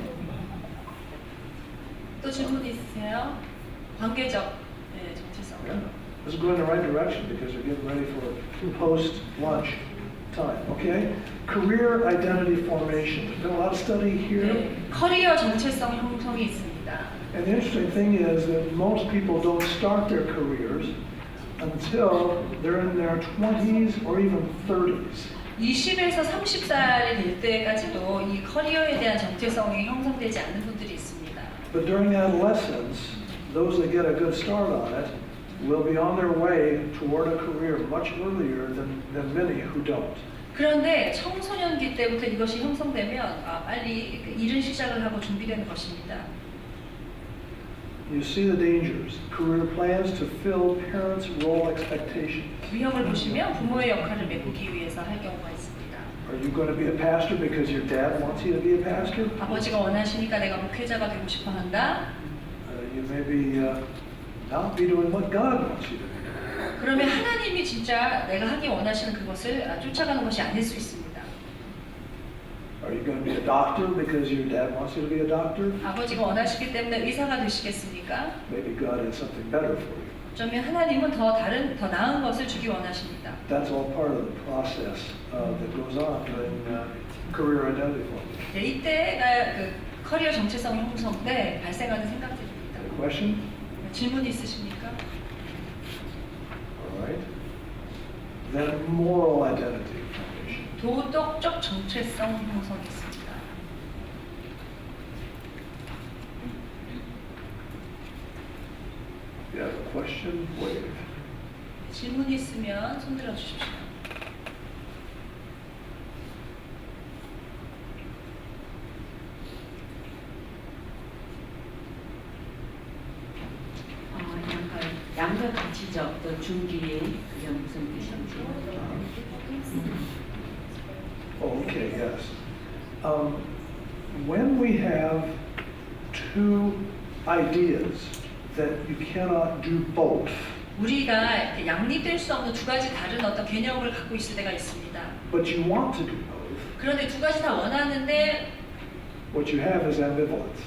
또 질문 있으세요? 관계적 정체성. Yeah. Let's go in the right direction because we're getting ready for post-lunch time, okay? Career identity formation. There's been a lot of study here. 네, 커리어 정체성 형성이 있습니다. And the interesting thing is that most people don't start their careers until they're in their 20s or even 30s. 20에서 30살이 될 때까지도 이 커리어에 대한 정체성이 형성되지 않는 분들이 있습니다. But during adolescence, those that get a good start on it will be on their way toward a career much earlier than many who don't. 그런데 청소년기 때부터 이것이 형성되면 빨리 일을 시작을 하고 준비되는 것입니다. You see the dangers. Career plans to fill parents' role expectations. 위험을 보시면 부모의 역할을 메꾸기 위해서 할 경우가 있습니다. Are you going to be a pastor because your dad wants you to be a pastor? 아버지가 원하시니까 내가 목회자가 되고 싶어 한다. You may be not be doing what God wants you to do. 그러면 하나님이 진짜 내가 하기 원하시는 그것을 쫓아가는 것이 아닐 수 있습니다. Are you going to be a doctor because your dad wants you to be a doctor? 아버지가 원하시기 때문에 의사가 되시겠습니까? Maybe God has something better for you. 어쩌면 하나님은 더 나은 것을 주기 원하십니다. That's all part of the process that goes on during career identity formation. 네, 이때가 그 커리어 정체성 형성 때 발생하는 생각들입니다. Any question? 질문 있으십니까? All right. Then moral identity formation. 도덕적 정체성 형성이 있습니다. If you have a question, wave. 질문 있으면 손들어 주십시오. 약간 양자 가치적 또 중기의 그게 무슨 뜻인지. Oh, okay, yes. when we have two ideas that you cannot do both, 우리가 이렇게 양립될 수 없는 두 가지 다른 어떤 개념을 갖고 있을 때가 있습니다. but you want to do both, 그런데 두 가지 다 원하는데 what you have is ambivalence.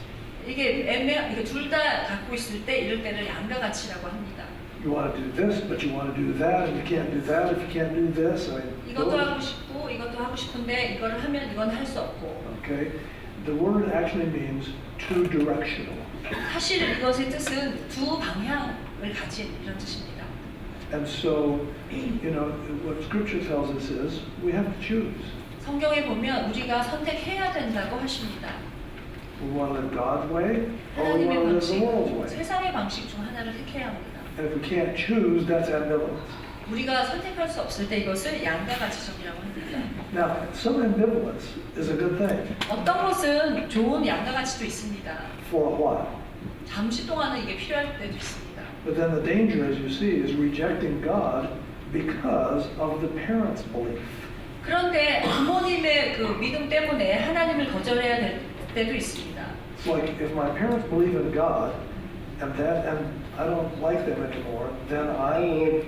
이게 둘 다 갖고 있을 때 이럴 때를 양가 가치라고 합니다. You want to do this, but you want to do that, and you can't do that if you can't do this. I mean, 이것도 하고 싶고 이것도 하고 싶은데 이거를 하면 이건 할 수 없고. okay? The word actually means two directional. 사실 이것의 뜻은 두 방향을 가진 이런 뜻입니다. And so, you know, what Scripture tells us is we have to choose. 성경에 보면 우리가 선택해야 된다고 하십니다. We want to live God's way, or we 하나님의 want to live the 방식, world's way. 세상의 방식 중 하나를 택해야 합니다. And if we can't choose, that's ambivalence. 우리가 선택할 수 없을 때 이것을 양가 가치적이라고 합니다. Now, some ambivalence is a good thing 어떤 것은 좋은 양가 가치도 있습니다. for a while. 잠시 동안은 이게 필요할 때도 있습니다. But then the danger, as you see, is rejecting God because of the parents' belief. 그런데 부모님의 그 믿음 때문에 하나님을 거절해야 될 때도 있습니다. It's like if my parents believe in God and I don't like them anymore, then I will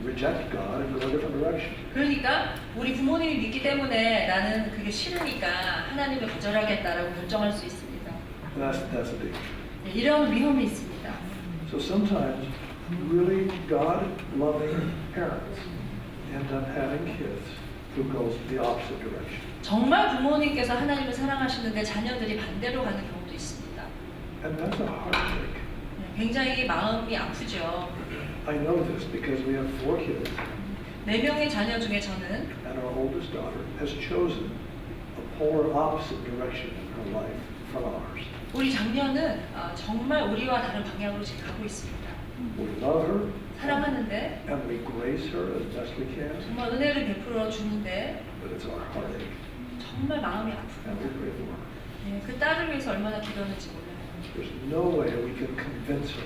reject God and go a different direction. 그러니까 우리 부모님이 믿기 때문에 나는 그게 싫으니까 하나님을 거절하겠다라고 결정할 수 있습니다. That's a danger. 네, 이런 위험이 있습니다. So sometimes really God-loving parents end up having kids who goes the opposite direction. 정말 부모님께서 하나님을 사랑하시는데 자녀들이 반대로 가는 경우도 있습니다. And that's a heartache. 네, 굉장히 마음이 아프죠. I know this because we have 4 kids 4명의 자녀 중에 저는 and our oldest daughter has chosen a polar opposite direction in her life from ours. 우리 장녀는 정말 우리와 다른 방향으로 지금 가고 있습니다. We love her 사랑하는데 and we grace her as best we can, 정말 은혜를 베풀어 주는데 but it's our heartache 정말 마음이 and 아프고 we pray for her. 네, 그 딸을 위해서 얼마나 기도하는지 몰라요. There's no way we can convince her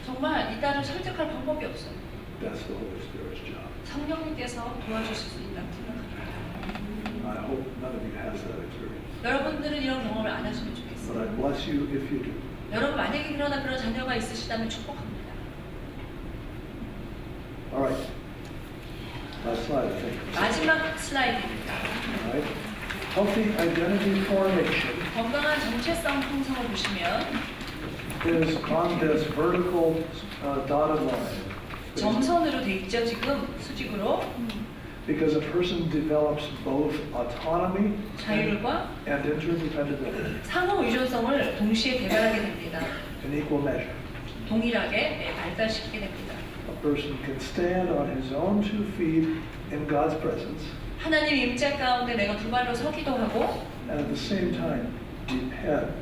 정말 이 딸을 설득할 방법이 없어요. that's the Holy Spirit's job. 성령님께서 도와주실 수 있다고 생각합니다. I hope none of you has that experience, 여러분들은 이런 경험을 안 하시면 but 좋겠어요. I bless you if you do. 여러분 만약에 그러나 그런 자녀가 있으시다면 축복합니다. All right. Last slide, I think. 마지막 슬라이드입니다. All right. Healthy identity formation 건강한 정체성 형성을 보시면 is on this vertical dotted line. 점선으로 돼 있죠. 지금 수직으로 Because a person develops both autonomy 자율과 and interdependability 상호 의존성을 동시에 개발하게 됩니다. in equal measure. 동일하게 발달시키게 됩니다. A person can stand on his own 2 feet in God's presence 하나님 임재 가운데 내가 두 발로 서기도 하고 and at the same time depend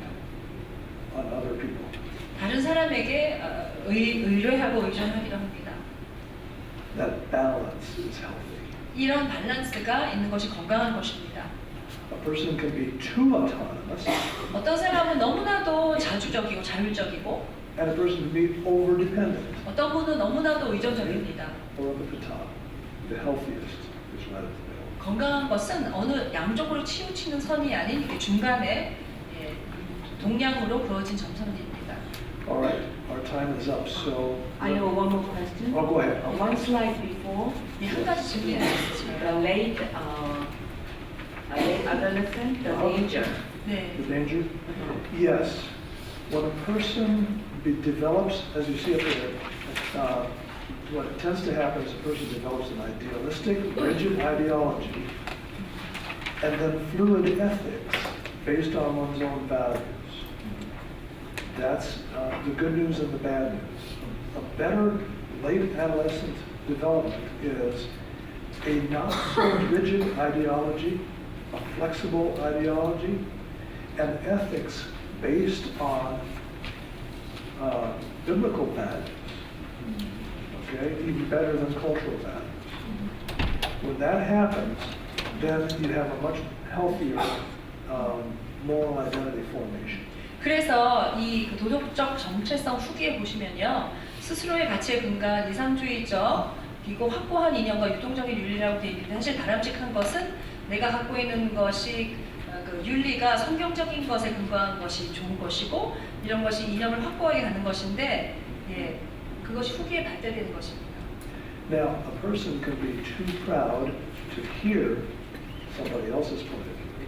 on other people. 다른 사람에게 의뢰하고 의존하기도 합니다. That balance is healthy. 이런 밸런스가 있는 것이 건강한 것입니다. A person can be too autonomous 어떤 사람은 너무나도 자주적이고 자율적이고 and a person can be over-dependent. 어떤 분은 너무나도 의존적입니다. Or up at the top. The healthiest is right at the middle. 건강한 것은 어느 양쪽으로 치우치는 선이 아닌 이렇게 중간에 동량으로 그어진 점선입니다. All right, our time is up, so... I have one more question. Oh, go ahead. One slide before, 네, 한 가지 질문이 있습니다. the late adolescent, the danger. 네. The danger? Yes. When a person develops, as you see up there, what tends to happen is a person develops an idealistic, rigid ideology and then fluid ethics based on one's own values. That's the good news and the bad news. A better late adolescent development is a not so rigid ideology, a flexible ideology, and ethics based on biblical values. Okay, even better than cultural values. When that happens, then you have a much healthier moral identity formation. 그래서 이 도덕적 정체성 후기에 보시면요, 스스로의 가치에 근거한 이상주의적 그리고 확고한 이념과 유동적인 윤리라고 되어 있는데 사실 바람직한 것은 내가 갖고 있는 것이 그 그 윤리가 성경적인 것에 근거한 것이 좋은 것이고 이런 것이 이념을 확고하게 가는 것인데 예, 그것이 후기에 발달되는 것입니다. Now, a person can be too proud to hear somebody else's point of view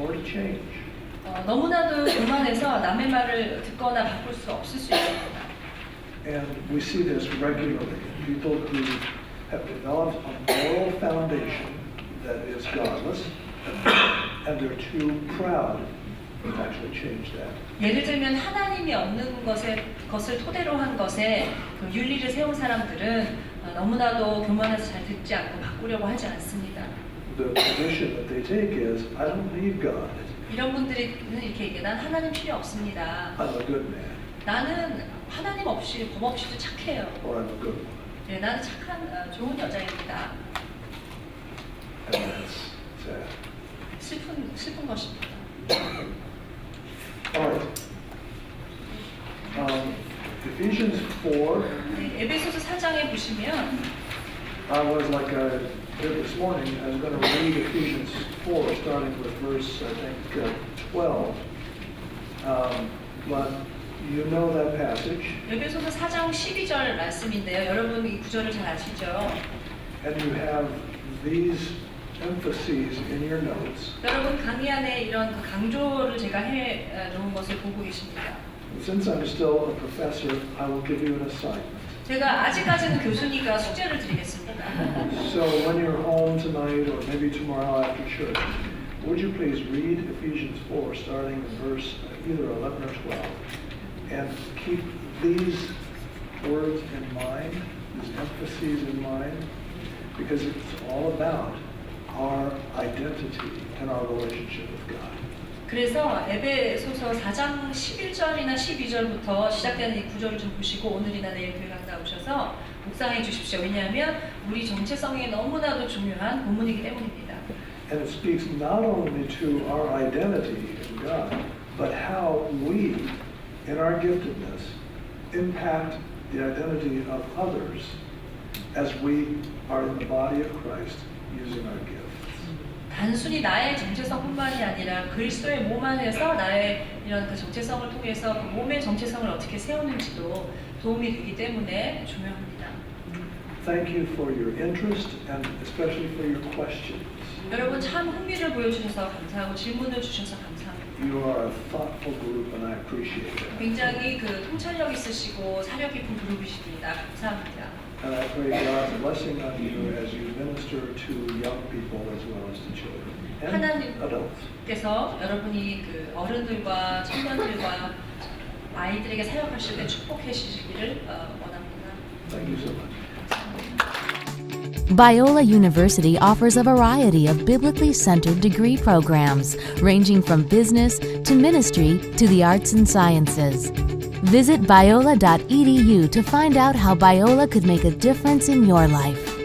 or to change. 너무나도 교만해서 남의 말을 듣거나 바꿀 수 없을 수 있습니다. And we see this regularly. People who have developed a moral foundation that is godless, and they're too proud to actually change that. 예를 들면 하나님이 없는 것을 토대로 한 것에 그 윤리를 세운 사람들은 너무나도 교만해서 잘 듣지 않고 바꾸려고 하지 않습니다. The position that they take is, I don't need God. 이런 분들은 이렇게 얘기해, 난 하나님 필요 없습니다. I'm a good man, 나는 하나님 없이 법 없이도 착해요. or I'm a good woman. 네, 나는 착한 좋은 여자입니다. And that's sad. 슬픈 것입니다. All right. Ephesians 4, 네, 에베소서 4장에 보시면 I was like I did this morning, I was going to read Ephesians 4, starting with verse, I think, 12. But you know that passage, 에베소서 4장 12절 말씀인데요. 여러분 이 구절을 잘 아시죠? and you have these emphases in your notes. 여러분 강의 안에 이런 그 강조를 제가 해 놓은 것을 보고 계십니다. Since I'm still a professor, I will give you an assignment. 제가 아직까지는 교수니까 숙제를 드리겠습니다. So when you're home tonight, or maybe tomorrow after church, would you please read Ephesians 4, starting in verse either 11 or 12, and keep these words in mind, these emphases in mind, because it's all about our identity and our relationship with God. 그래서 에베소서 4장 11절이나 12절부터 시작되는 이 구절을 좀 보시고 오늘이나 내일 교회 갔다 오셔서 묵상해 주십시오. 왜냐하면 우리 정체성이 너무나도 중요한 본문이기 때문입니다. And it speaks not only to our identity in God, but how we, in our giftedness, impact the identity of others as we are in the body of Christ using our gifts. 단순히 나의 정체성뿐만이 아니라 그리스도의 몸 안에서 나의 이런 그 정체성을 통해서 그 몸의 정체성을 어떻게 세우는지도 도움이 되기 때문에 중요합니다. Thank you for your interest and especially for your questions. 여러분 참 흥미를 보여주셔서 감사하고 질문을 주셔서 감사합니다. You are a thoughtful group and I appreciate it. 굉장히 그 통찰력 있으시고 사려 깊은 그룹이십니다. 감사합니다. And I pray God's blessing on you as you minister to young people as well as to children and adults. 하나님께서 여러분이 그 어른들과 청년들과 아이들에게 사역하실 때 축복해 주시기를 원합니다. Thank you so much. Biola University offers a variety of biblically centered degree programs, ranging from business to ministry to the arts and sciences. Visit biola.edu to find out how Biola could make a difference in your life.